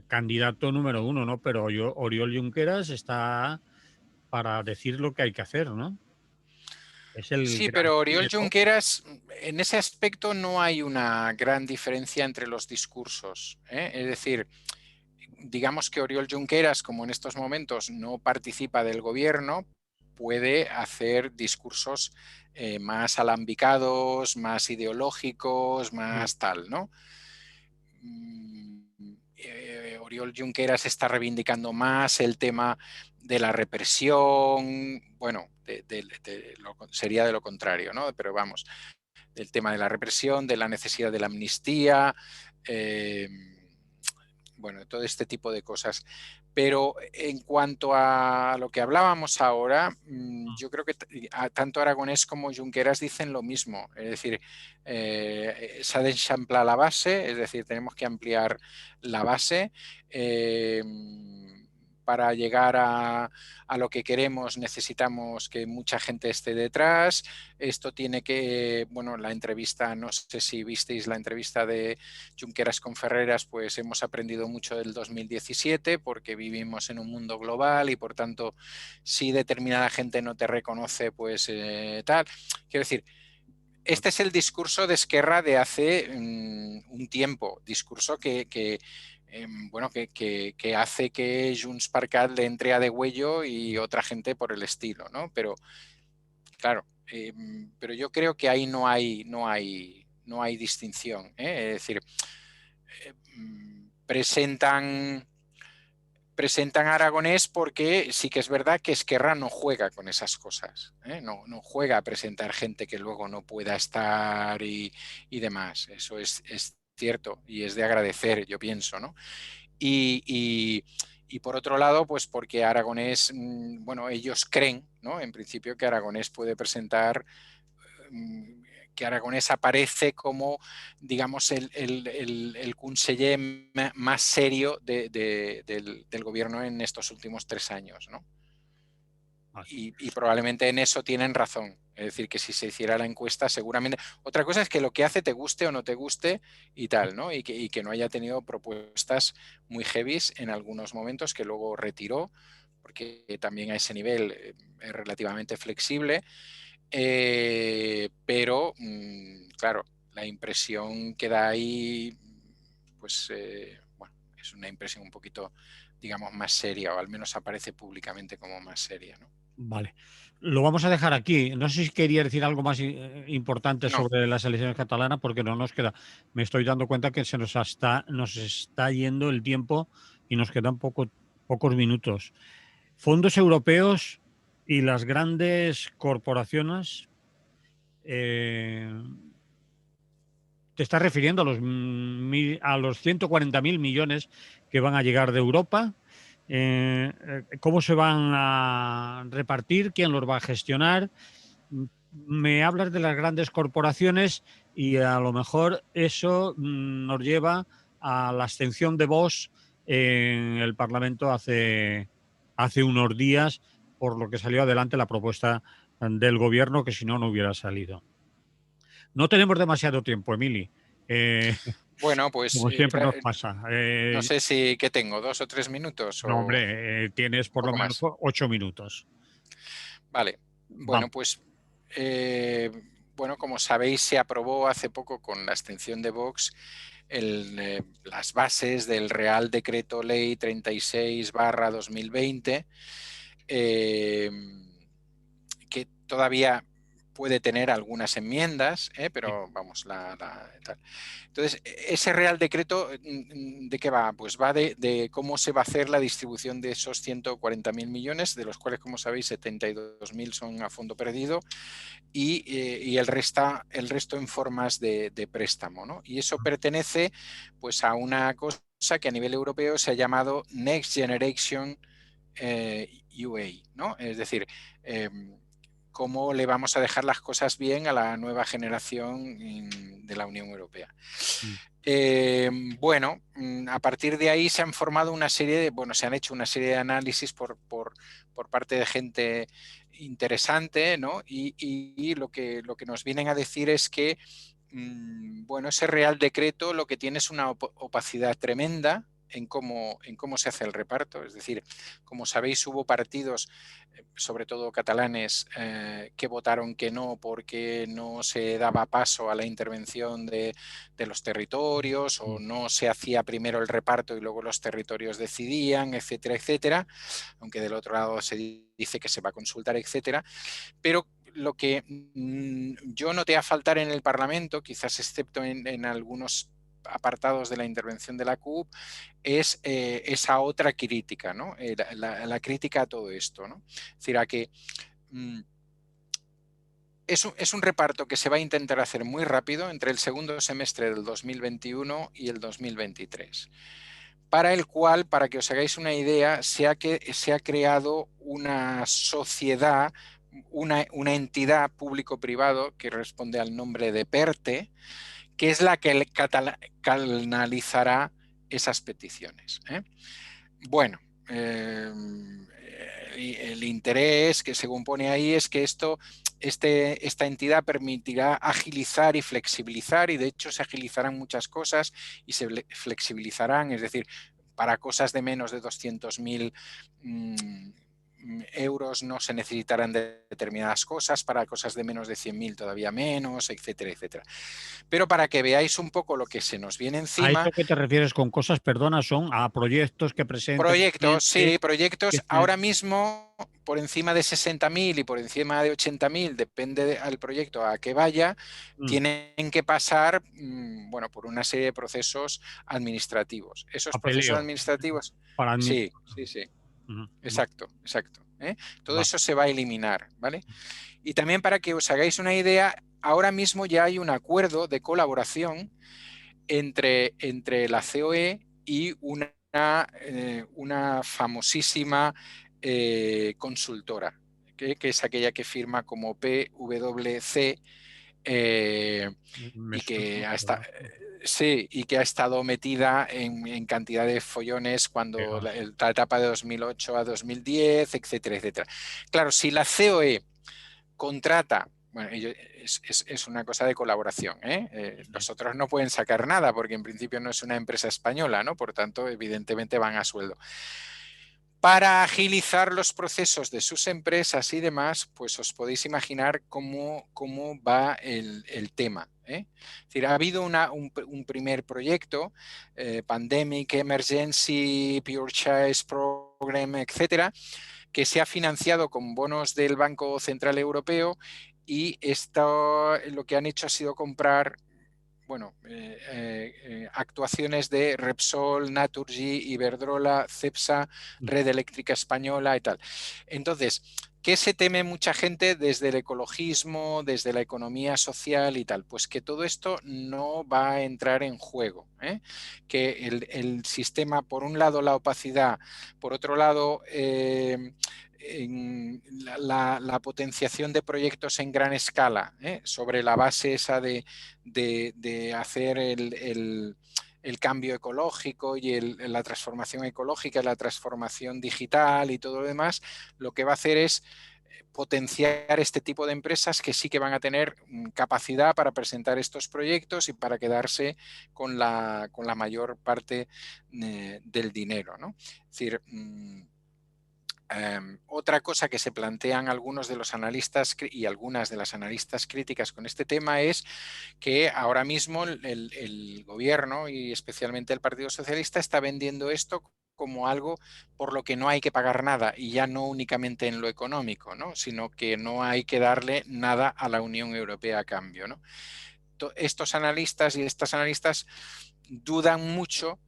[SPEAKER 2] candidato número uno, ¿no? Pero Oriol Junqueras está para decir lo que hay que hacer, ¿no? Es el
[SPEAKER 1] Sí,
[SPEAKER 2] gran
[SPEAKER 1] pero Oriol
[SPEAKER 2] líder, ¿no?
[SPEAKER 1] Junqueras, en ese aspecto no hay una gran diferencia entre los discursos. Es decir, digamos que Oriol Junqueras, como en estos momentos no participa del gobierno, puede hacer discursos más alambicados, más ideológicos,
[SPEAKER 2] Mm,
[SPEAKER 1] más tal, ¿no? Oriol Junqueras está reivindicando más el tema de la represión, bueno, sería de lo contrario, ¿no? Pero vamos, del tema de la represión, de la necesidad de la amnistía, eh, bueno, todo este tipo de cosas. Pero en cuanto a lo que hablábamos ahora,
[SPEAKER 2] mm.
[SPEAKER 1] yo creo que tanto Aragonés como Junqueras dicen lo mismo. Es decir, s'ha d'eixamplar la base, es decir, tenemos que ampliar la base. Eh, para llegar a lo que queremos necesitamos que mucha gente esté detrás. Esto tiene que, bueno, la entrevista, no sé si visteis la entrevista de Junqueras con Ferreras, pues hemos aprendido mucho del 2017 porque vivimos en un mundo global y por tanto si determinada gente no te reconoce, pues tal. Quiero decir, este es el discurso de Esquerra de hace un tiempo, discurso bueno, que hace que Junts per Cat le entre a degüello y otra gente por el estilo, ¿no? Pero claro, pero yo creo que ahí no hay distinción. Es decir, presentan, presentan a Aragonés porque sí que es verdad que Esquerra no juega con esas cosas. No juega a presentar gente que luego no pueda estar y demás. Eso es cierto y es de agradecer, yo pienso, ¿no? Y, y, y por otro lado, pues porque Aragonés, bueno, ellos creen, ¿no? En principio que Aragonés puede presentar, que Aragonés aparece como, digamos, el conseller más serio del gobierno en estos últimos 3 años, ¿no?
[SPEAKER 2] Vale.
[SPEAKER 1] y probablemente en eso tienen razón. Es decir, que si se hiciera la encuesta, seguramente. Otra cosa es que lo que hace te guste o no te guste y tal, ¿no? Y que no haya tenido propuestas muy heavies en algunos momentos que luego retiró, porque también a ese nivel es relativamente flexible. Pero, claro, la impresión que da ahí, pues, bueno, es una impresión un poquito, digamos, más seria, o al menos aparece públicamente como más seria, ¿no?
[SPEAKER 2] Vale. Lo vamos a dejar aquí. No sé si quería decir algo más importante
[SPEAKER 1] No,
[SPEAKER 2] sobre las elecciones catalanas, porque no nos queda. Me estoy dando cuenta que nos está yendo el tiempo y nos quedan pocos minutos. Fondos europeos y las grandes corporaciones. eh, Te estás refiriendo a a los 140.000 millones que van a llegar de Europa. ¿Cómo se van a repartir? ¿Quién los va a gestionar? Me hablas de las grandes corporaciones y a lo mejor eso nos lleva a la abstención de Vox en el Parlamento hace unos días, por lo que salió adelante la propuesta del gobierno, que si no, no hubiera salido. No tenemos demasiado tiempo, Emily. Eh,
[SPEAKER 1] bueno, pues
[SPEAKER 2] Como siempre nos pasa.
[SPEAKER 1] no sé si, ¿qué tengo? ¿2 o 3 minutos
[SPEAKER 2] No,
[SPEAKER 1] o
[SPEAKER 2] hombre, tienes
[SPEAKER 1] un
[SPEAKER 2] por lo
[SPEAKER 1] poco
[SPEAKER 2] menos
[SPEAKER 1] más?
[SPEAKER 2] 8 minutos.
[SPEAKER 1] Vale, bueno,
[SPEAKER 2] Vamos.
[SPEAKER 1] pues, eh, bueno, como sabéis, se aprobó hace poco con la abstención de Vox las bases del Real Decreto Ley 36/2020, eh, que todavía puede tener algunas enmiendas, pero vamos, tal. Entonces, ese Real Decreto, ¿de qué va? Pues va de cómo se va a hacer la distribución de esos 140.000 millones, de los cuales, como sabéis, 72.000 son a fondo perdido y el resto en formas de préstamo, ¿no? Y eso pertenece pues a una cosa que a nivel europeo se ha llamado Next Generation UA, ¿no? Es decir, eh, cómo le vamos a dejar las cosas bien a la nueva generación de la Unión Europea. Bueno, a partir de ahí se han formado una serie bueno, se han hecho una serie de análisis por parte de gente interesante, ¿no? Y lo que nos vienen a decir es que, bueno, ese Real Decreto lo que tiene es una opacidad tremenda en cómo se hace el reparto. Es decir, como sabéis, hubo partidos, sobre todo catalanes, que votaron que no porque no se daba paso a la intervención de los territorios o no se hacía primero el reparto y luego los territorios decidían, etcétera, etcétera, aunque del otro lado se dice que se va a consultar, etcétera. Pero lo que yo noté a faltar en el Parlamento, quizás excepto en algunos apartados de la intervención de la CUP, es esa otra crítica, ¿no? La crítica a todo esto, ¿no? Es decir, a que es un reparto que se va a intentar hacer muy rápido entre el segundo semestre del 2021 y el 2023, para el cual, para que os hagáis una idea, se ha creado una sociedad, una entidad público-privado que responde al nombre de PERTE, que es la que canalizará esas peticiones. Bueno, el interés que según pone ahí es que esta entidad permitirá agilizar y flexibilizar, y de hecho se agilizarán muchas cosas y se flexibilizarán, es decir, para cosas de menos de 200.000 euros no se necesitarán determinadas cosas, para cosas de menos de 100.000 todavía menos, etcétera, etcétera. Pero para que veáis un poco lo que se nos viene
[SPEAKER 2] ¿A
[SPEAKER 1] encima,
[SPEAKER 2] esto que te refieres con cosas, perdona, son a proyectos que presenta el
[SPEAKER 1] proyectos,
[SPEAKER 2] cliente?
[SPEAKER 1] sí, proyectos
[SPEAKER 2] Que
[SPEAKER 1] ahora mismo por encima de 60.000 y por encima de 80.000, depende del proyecto a que vaya,
[SPEAKER 2] mm,
[SPEAKER 1] tienen que pasar, bueno, por una serie de procesos administrativos. Esos procesos
[SPEAKER 2] papeleo
[SPEAKER 1] administrativos,
[SPEAKER 2] para
[SPEAKER 1] sí, sí, sí, exacto, exacto. Todo
[SPEAKER 2] va.
[SPEAKER 1] eso se va a eliminar, ¿vale? Y también para que os hagáis una idea, ahora mismo ya hay un acuerdo de colaboración entre la COE y una famosísima consultora, que es aquella que firma como PwC,
[SPEAKER 2] Me
[SPEAKER 1] y
[SPEAKER 2] suena
[SPEAKER 1] que
[SPEAKER 2] mucho, ¿verdad?
[SPEAKER 1] Sí, y que ha estado metida en cantidad de follones cuando
[SPEAKER 2] Fijaos.
[SPEAKER 1] la etapa de 2008 a 2010, etcétera, etcétera. Claro, si la COE contrata, bueno, es una cosa de colaboración, ¿eh?
[SPEAKER 2] Sí.
[SPEAKER 1] Los otros no pueden sacar nada porque en principio no es una empresa española, ¿no? Por tanto, evidentemente van a sueldo. Para agilizar los procesos de sus empresas y demás, pues os podéis imaginar cómo va el tema, ¿eh? Es decir, ha habido un primer proyecto, Pandemic Emergency Purchase Program, etcétera, que se ha financiado con bonos del Banco Central Europeo, y esto lo que han hecho ha sido comprar, bueno, actuaciones de Repsol, Naturgy, Iberdrola, Cepsa,
[SPEAKER 2] Mm.
[SPEAKER 1] Red Eléctrica Española y tal. Entonces, ¿qué se teme mucha gente desde el ecologismo, desde la economía social y tal? Pues que todo esto no va a entrar en juego, ¿eh? Que el sistema, por un lado, la opacidad, por otro lado, en la potenciación de proyectos en gran escala, sobre la base esa de hacer el cambio ecológico y la transformación ecológica, la transformación digital y todo lo demás, lo que va a hacer es potenciar este tipo de empresas que sí que van a tener capacidad para presentar estos proyectos y para quedarse con la mayor parte del dinero, ¿no? Es decir, otra cosa que se plantean algunos de los analistas y algunas de las analistas críticas con este tema es que ahora mismo el gobierno y especialmente el Partido Socialista está vendiendo esto como algo por lo que no hay que pagar nada, y ya no únicamente en lo económico, ¿no? Sino que no hay que darle nada a la Unión Europea a cambio, ¿no? Estos analistas y estas analistas dudan mucho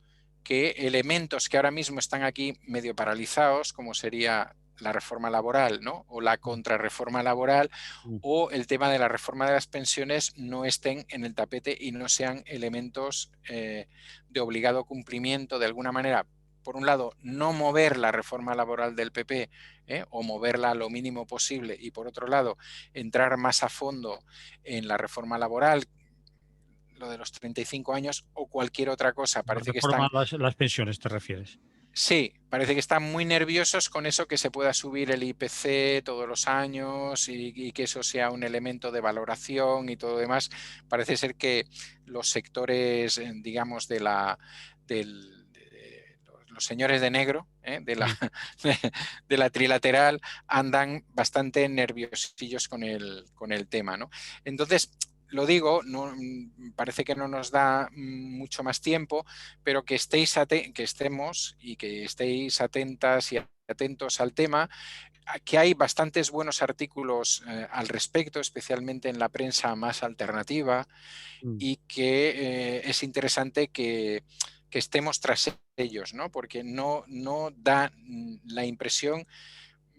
[SPEAKER 1] que elementos que ahora mismo están aquí medio paralizados, como sería la reforma laboral, ¿no? O la contrarreforma laboral,
[SPEAKER 2] Mm.
[SPEAKER 1] o el tema de la reforma de las pensiones, no estén en el tapete y no sean elementos de obligado cumplimiento de alguna manera. Por un lado, no mover la reforma laboral del PP, o moverla lo mínimo posible, y por otro lado, entrar más a fondo en la reforma laboral, lo de los 35 años o cualquier otra cosa.
[SPEAKER 2] La
[SPEAKER 1] Parece que
[SPEAKER 2] reforma
[SPEAKER 1] están,
[SPEAKER 2] a las pensiones, ¿te refieres?
[SPEAKER 1] sí, parece que están muy nerviosos con eso, que se pueda subir el IPC todos los años y que eso sea un elemento de valoración y todo demás. Parece ser que los sectores, digamos, los señores de negro,
[SPEAKER 2] Sí.
[SPEAKER 1] de la trilateral, andan bastante nerviosillos con el tema, ¿no? Entonces, lo digo, no, parece que no nos da mucho más tiempo, pero que estemos y que estéis atentas y atentos al tema, que hay bastantes buenos artículos al respecto, especialmente en la prensa más alternativa,
[SPEAKER 2] Mm.
[SPEAKER 1] y que es interesante que estemos tras ellos, ¿no? Porque no da la impresión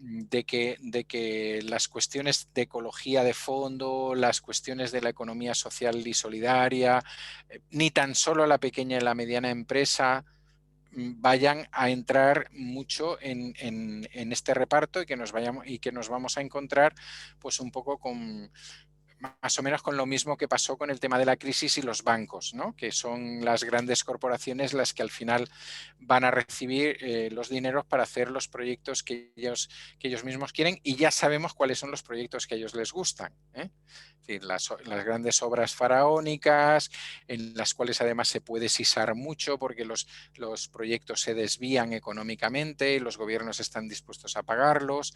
[SPEAKER 1] de que las cuestiones de ecología de fondo, las cuestiones de la economía social y solidaria, ni tan solo la pequeña y la mediana empresa vayan a entrar mucho en este reparto, y que nos vamos a encontrar pues un poco con más o menos con lo mismo que pasó con el tema de la crisis y los bancos, ¿no? Que son las grandes corporaciones las que al final van a recibir los dineros para hacer los proyectos que ellos mismos quieren, y ya sabemos cuáles son los proyectos que a ellos les gustan, ¿eh? Es decir, las grandes obras faraónicas, en las cuales además se puede sisar mucho porque los proyectos se desvían económicamente y los gobiernos están dispuestos a pagarlos,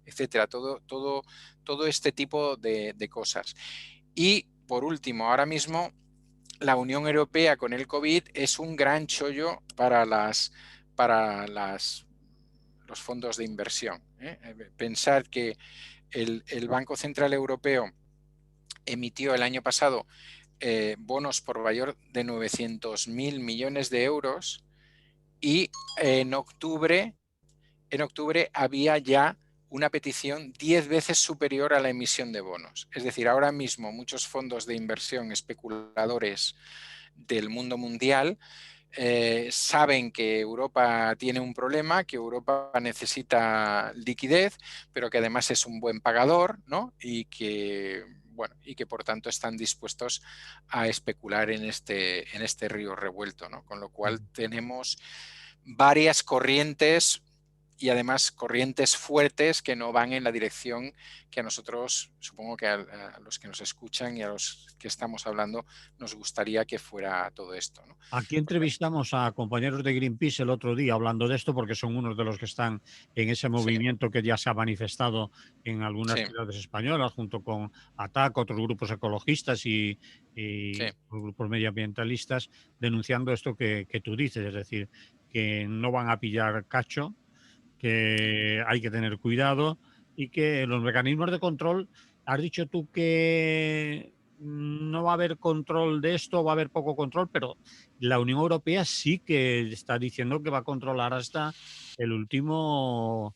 [SPEAKER 1] etcétera. Todo este tipo de cosas. Y por último, ahora mismo la Unión Europea con el COVID es un gran chollo para los fondos de inversión, ¿eh? Pensar que el Banco Central Europeo emitió el año pasado bonos por valor de 900.000 millones de euros, y en octubre en octubre había ya una petición 10 veces superior a la emisión de bonos. Es decir, ahora mismo muchos fondos de inversión especuladores del mundo mundial saben que Europa tiene un problema, que Europa necesita liquidez, pero que además es un buen pagador, ¿no? Bueno, y que por tanto están dispuestos a especular en este río revuelto, ¿no? Con lo cual tenemos varias corrientes y además corrientes fuertes que no van en la dirección que a nosotros, supongo que a los que nos escuchan y a los que estamos hablando, nos gustaría que fuera todo esto, ¿no?
[SPEAKER 2] Aquí
[SPEAKER 1] Porque,
[SPEAKER 2] entrevistamos a compañeros de Greenpeace el otro día hablando de esto porque son unos de los que están en ese
[SPEAKER 1] sí,
[SPEAKER 2] movimiento que ya se ha manifestado en algunas
[SPEAKER 1] sí,
[SPEAKER 2] ciudades españolas junto con ATAC, otros grupos ecologistas
[SPEAKER 1] sí.
[SPEAKER 2] y grupos medioambientalistas denunciando esto que tú dices, es decir, que no van a pillar cacho, que hay que tener cuidado y que los mecanismos de control, has dicho tú que no va a haber control de esto, va a haber poco control, pero la Unión Europea sí que está diciendo que va a controlar hasta el último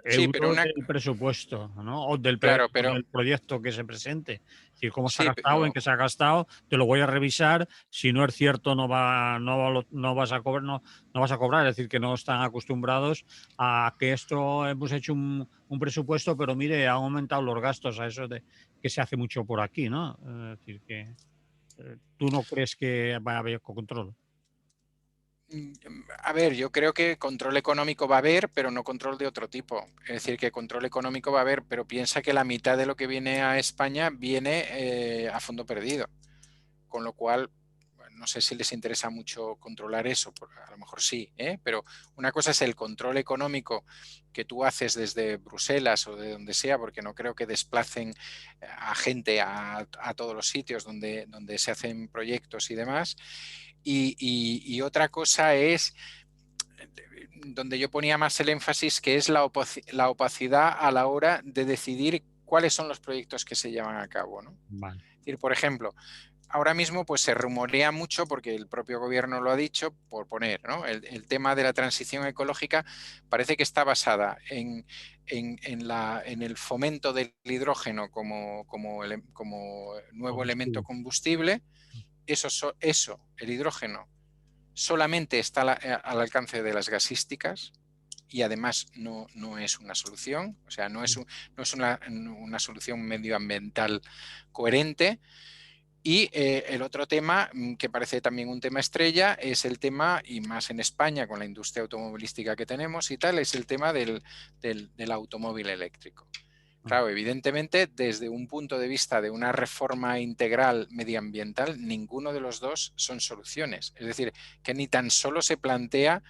[SPEAKER 1] Sí, pero
[SPEAKER 2] euro del presupuesto, ¿no?
[SPEAKER 1] claro,
[SPEAKER 2] O
[SPEAKER 1] pero
[SPEAKER 2] del proyecto que se presente. Es decir, cómo se ha
[SPEAKER 1] sí,
[SPEAKER 2] gastado, en
[SPEAKER 1] pero
[SPEAKER 2] qué se ha gastado, te lo voy a revisar. Si no es cierto, no vas a cobrar, no vas a cobrar. Es decir, que no están acostumbrados a que esto hemos hecho un presupuesto, pero mire, han aumentado los gastos a eso de que se hace mucho por aquí, ¿no? Es decir, que tú no crees que va a haber control.
[SPEAKER 1] a ver, yo creo que control económico va a haber, pero no control de otro tipo. Es decir, que control económico va a haber, pero piensa que la mitad de lo que viene a España viene a fondo perdido. Con lo cual, bueno, no sé si les interesa mucho controlar eso, a lo mejor sí, ¿eh? Pero una cosa es el control económico que tú haces desde Bruselas o de donde sea, porque no creo que desplacen a gente a todos los sitios donde se hacen proyectos y demás. Y otra cosa es donde yo ponía más el énfasis, que es la opacidad a la hora de decidir cuáles son los proyectos que se llevan a cabo, ¿no?
[SPEAKER 2] Vale.
[SPEAKER 1] Es decir, por ejemplo, ahora mismo pues se rumorea mucho, porque el propio gobierno lo ha dicho, por poner, ¿no? El tema de la transición ecológica parece que está basada en el fomento del hidrógeno como nuevo elemento
[SPEAKER 2] Combustible.
[SPEAKER 1] combustible. Eso, el hidrógeno, solamente está al alcance de las gasísticas y además no es una solución, o sea, no es una solución medioambiental coherente. Y el otro tema, que parece también un tema estrella, es el tema, y más en España con la industria automovilística que tenemos y tal, es el tema del automóvil eléctrico. Claro, evidentemente, desde un punto de vista de una reforma integral medioambiental, ninguno de los dos son soluciones. Es decir, que ni tan solo se plantea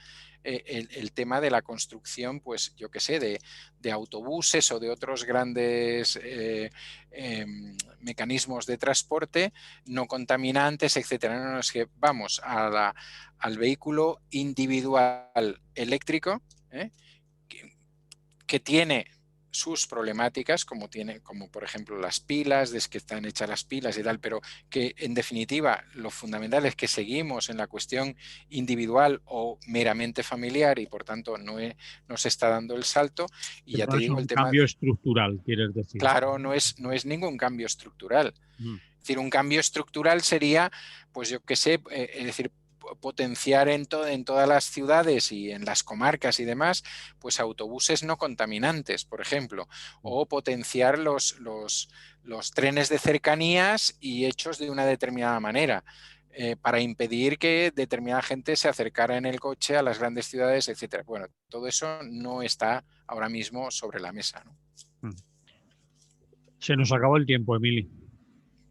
[SPEAKER 1] el tema de la construcción, pues yo qué sé, de autobuses o de otros grandes mecanismos de transporte no contaminantes, etcétera. No, no, es que vamos al vehículo individual eléctrico, ¿eh? que tiene sus problemáticas, como por ejemplo las pilas, desde que están hechas las pilas y tal, pero que en definitiva lo fundamental es que seguimos en la cuestión individual o meramente familiar y por tanto no se está dando el salto. Y
[SPEAKER 2] Pero
[SPEAKER 1] ya
[SPEAKER 2] no
[SPEAKER 1] te
[SPEAKER 2] es
[SPEAKER 1] digo,
[SPEAKER 2] un
[SPEAKER 1] el tema,
[SPEAKER 2] cambio estructural, quieres decir.
[SPEAKER 1] claro, no es ningún cambio estructural.
[SPEAKER 2] Mm.
[SPEAKER 1] Es decir, un cambio estructural sería, pues yo qué sé, es decir, potenciar en todas las ciudades y en las comarcas y demás, pues autobuses no contaminantes, por ejemplo, o potenciar los trenes de cercanías y hechos de una determinada manera. Para impedir que determinada gente se acercara en el coche a las grandes ciudades, etcétera. Bueno, todo eso no está ahora mismo sobre la mesa, ¿no?
[SPEAKER 2] Mm. Se nos acabó el tiempo, Emily.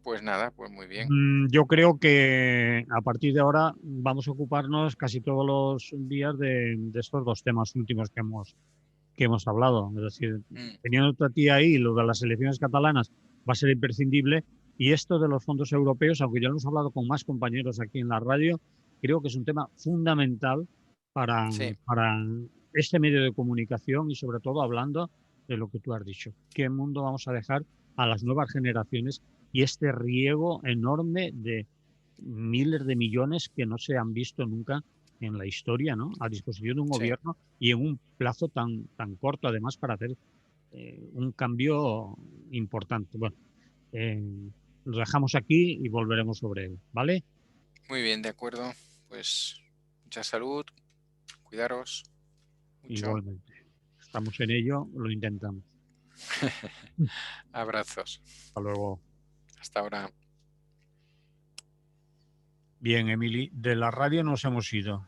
[SPEAKER 1] Pues nada, pues muy bien.
[SPEAKER 2] Yo creo que a partir de ahora vamos a ocuparnos casi todos los días de estos dos temas últimos que hemos hablado. Es decir,
[SPEAKER 1] Mm.
[SPEAKER 2] teniendo a ti ahí, lo de las elecciones catalanas va a ser imprescindible. Y esto de los fondos europeos, aunque ya lo hemos hablado con más compañeros aquí en la radio, creo que es un tema fundamental para,
[SPEAKER 1] Sí.
[SPEAKER 2] para este medio de comunicación y sobre todo hablando de lo que tú has dicho. ¿Qué mundo vamos a dejar a las nuevas generaciones y este riego enorme de miles de millones que no se han visto nunca en la historia, ¿no? A disposición de un
[SPEAKER 1] Sí,
[SPEAKER 2] gobierno y en un plazo tan corto, además, para hacer un cambio importante. Bueno, eh, lo dejamos aquí y volveremos sobre él, ¿vale?
[SPEAKER 1] muy bien, de acuerdo. Pues Mucha salud, cuidaros mucho.
[SPEAKER 2] Igualmente. Estamos en ello, lo intentamos.
[SPEAKER 1] Abrazos.
[SPEAKER 2] Hasta luego.
[SPEAKER 1] Hasta ahora.
[SPEAKER 2] Bien, Emily, de la radio nos hemos ido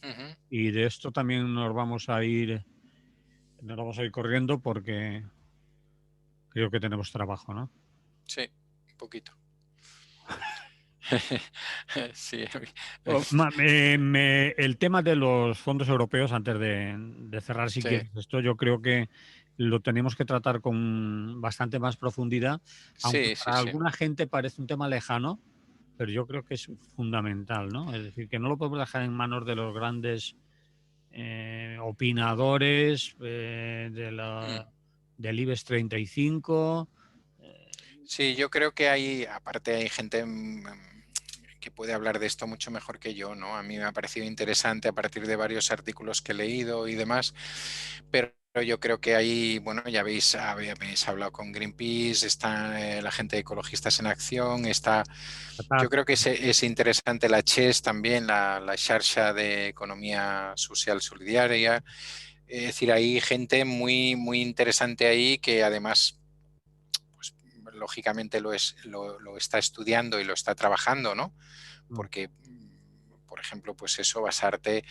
[SPEAKER 1] Ujú.
[SPEAKER 2] y de esto también nos vamos a ir corriendo porque creo que tenemos trabajo, ¿no?
[SPEAKER 1] Sí, un poquito. Sí.
[SPEAKER 2] El tema de los fondos europeos, antes de cerrar, si
[SPEAKER 1] Sí,
[SPEAKER 2] quieres, esto yo creo que lo tenemos que tratar con bastante más profundidad, aunque
[SPEAKER 1] sí, sí,
[SPEAKER 2] para
[SPEAKER 1] sí.
[SPEAKER 2] alguna gente parece un tema lejano, pero yo creo que es fundamental, ¿no? Es decir, que no lo podemos dejar en manos de los grandes opinadores
[SPEAKER 1] Mm.
[SPEAKER 2] del IBEX 35.
[SPEAKER 1] Sí, yo creo que hay, aparte hay gente que puede hablar de esto mucho mejor que yo, ¿no? A mí me ha parecido interesante a partir de varios artículos que he leído y demás, pero yo creo que hay, bueno, ya habéis hablado con Greenpeace, está la gente de Ecologistas en Acción, está, yo creo que es interesante la CHES también, la Xarxa de Economía Social Solidaria, es decir, hay gente muy, muy interesante ahí que además pues lógicamente lo está estudiando y lo está trabajando, ¿no? Porque, por ejemplo, pues eso, basarte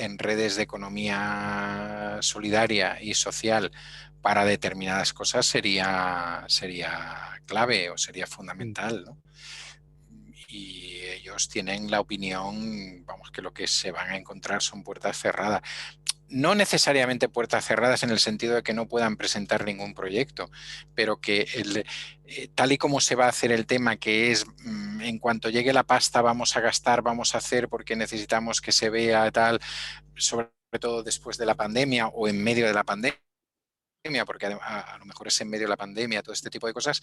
[SPEAKER 1] en redes de economía solidaria y social para determinadas cosas sería clave o sería
[SPEAKER 2] Sí.
[SPEAKER 1] fundamental, ¿no? Y ellos tienen la opinión, vamos, que lo que se van a encontrar son puertas cerradas. No necesariamente puertas cerradas en el sentido de que no puedan presentar ningún proyecto, pero que tal y como se va a hacer el tema, que es en cuanto llegue la pasta vamos a gastar, vamos a hacer porque necesitamos que se vea tal, sobre todo después de la pandemia o en medio de la pandemia, porque a lo mejor es en medio de la pandemia, todo este tipo de cosas,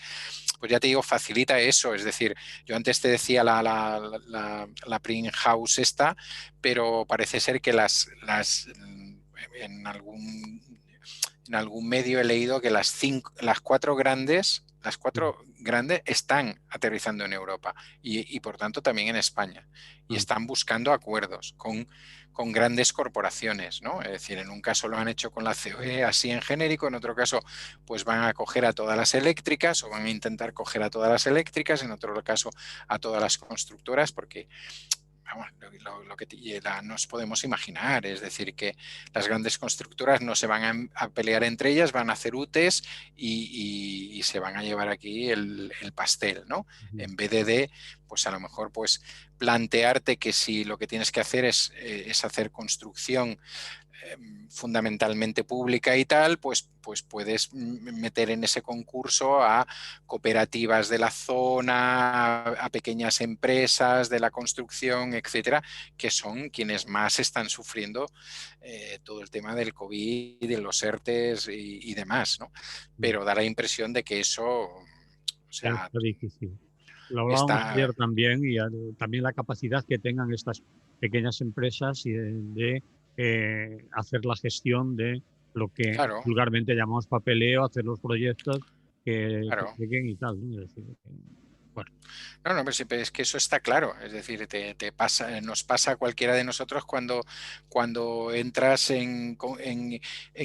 [SPEAKER 1] pues ya te digo, facilita eso. Es decir, yo antes te decía la Print House esta, pero parece ser que en algún medio he leído que las cuatro grandes están aterrizando en Europa y por tanto también en España y están buscando acuerdos con grandes corporaciones, ¿no? Es decir, en un caso lo han hecho con la COE así en genérico, en otro caso pues van a coger a todas las eléctricas o van a intentar coger a todas las eléctricas, en otro caso a todas las constructoras, porque vamos, lo que nos podemos imaginar, es decir, que las grandes constructoras no se van a pelear entre ellas, van a hacer UTEs y se van a llevar aquí el pastel, ¿no? En vez pues a lo mejor pues plantearte que si lo que tienes que hacer es hacer construcción fundamentalmente pública y tal, pues puedes meter en ese concurso a cooperativas de la zona, a pequeñas empresas de la construcción, etcétera, que son quienes más están sufriendo todo el tema del COVID, de los ERTES y demás, ¿no? Pero da la impresión de que eso, o
[SPEAKER 2] Ya
[SPEAKER 1] sea,
[SPEAKER 2] está difícil. Lo hablábamos
[SPEAKER 1] está,
[SPEAKER 2] ayer también y también la capacidad que tengan estas pequeñas empresas y hacer la gestión de lo que
[SPEAKER 1] claro,
[SPEAKER 2] vulgarmente llamamos papeleo, hacer los proyectos que
[SPEAKER 1] claro.
[SPEAKER 2] lleguen y tal, ¿no? Es decir, bueno,
[SPEAKER 1] No, no, pero es que eso está claro. Es decir, nos pasa a cualquiera de nosotros cuando entras en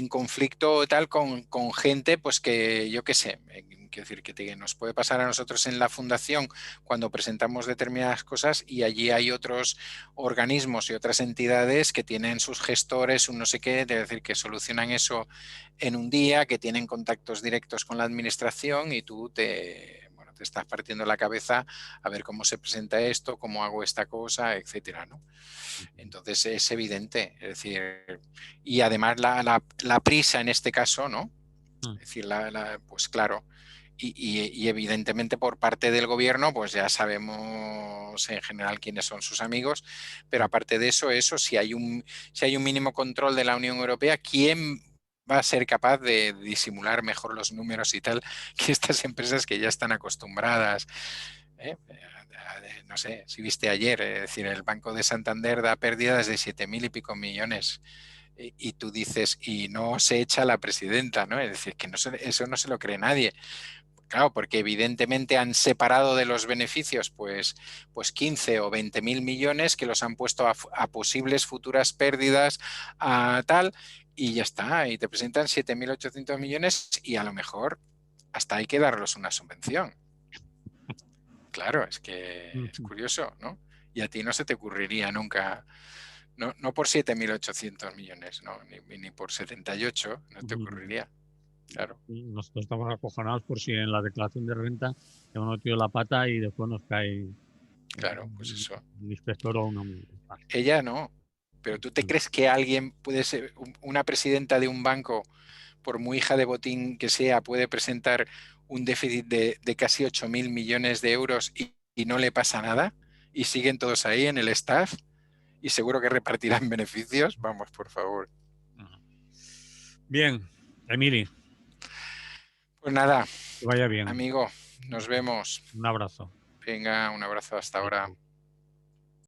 [SPEAKER 1] conflicto tal con gente, pues que yo qué sé, quiero decir, que nos puede pasar a nosotros en la fundación cuando presentamos determinadas cosas y allí hay otros organismos y otras entidades que tienen sus gestores, un no sé qué, es decir, que solucionan eso en un día, que tienen contactos directos con la administración y tú te estás partiendo la cabeza a ver cómo se presenta esto, cómo hago esta cosa, etcétera, ¿no? Entonces es evidente, es decir, y además la prisa en este caso, ¿no? Es decir, pues claro, y evidentemente por parte del gobierno, pues ya sabemos en general quiénes son sus amigos, pero aparte de eso, si hay un mínimo control de la Unión Europea, ¿quién va a ser capaz de disimular mejor los números y tal que estas empresas que ya están acostumbradas? No sé, si viste ayer, es decir, el Banco de Santander da pérdidas de 7.000 y pico millones y tú dices, y no se echa la presidenta, ¿no? Es decir, que eso no se lo cree nadie. Claro, porque evidentemente han separado de los beneficios pues 15 o 20 mil millones que los han puesto a posibles futuras pérdidas, a tal, y ya está. Y te presentan 7.800 millones y a lo mejor hasta hay que darles una subvención. Claro, es que es
[SPEAKER 2] Ujú.
[SPEAKER 1] curioso, ¿no? Y a ti no se te ocurriría nunca, no, no por 7.800 millones, ¿no? Ni por 78, no te
[SPEAKER 2] Ujú.
[SPEAKER 1] ocurriría. Claro,
[SPEAKER 2] Nosotros estamos acojonados por si en la declaración de renta hemos metido la pata y después nos cae
[SPEAKER 1] claro, pues
[SPEAKER 2] un
[SPEAKER 1] eso.
[SPEAKER 2] inspector o una multa. Vale.
[SPEAKER 1] Ella no. Pero ¿tú te crees que alguien puede ser, una presidenta de un banco, por muy hija de botín que sea, puede presentar un déficit de casi 8.000 millones de euros y no le pasa nada? Y siguen todos ahí en el staff y seguro que repartirán beneficios. Vamos, por favor.
[SPEAKER 2] Bien, Emily,
[SPEAKER 1] Pues nada,
[SPEAKER 2] que vaya bien.
[SPEAKER 1] amigo, nos vemos.
[SPEAKER 2] Un abrazo.
[SPEAKER 1] Venga, un abrazo hasta ahora.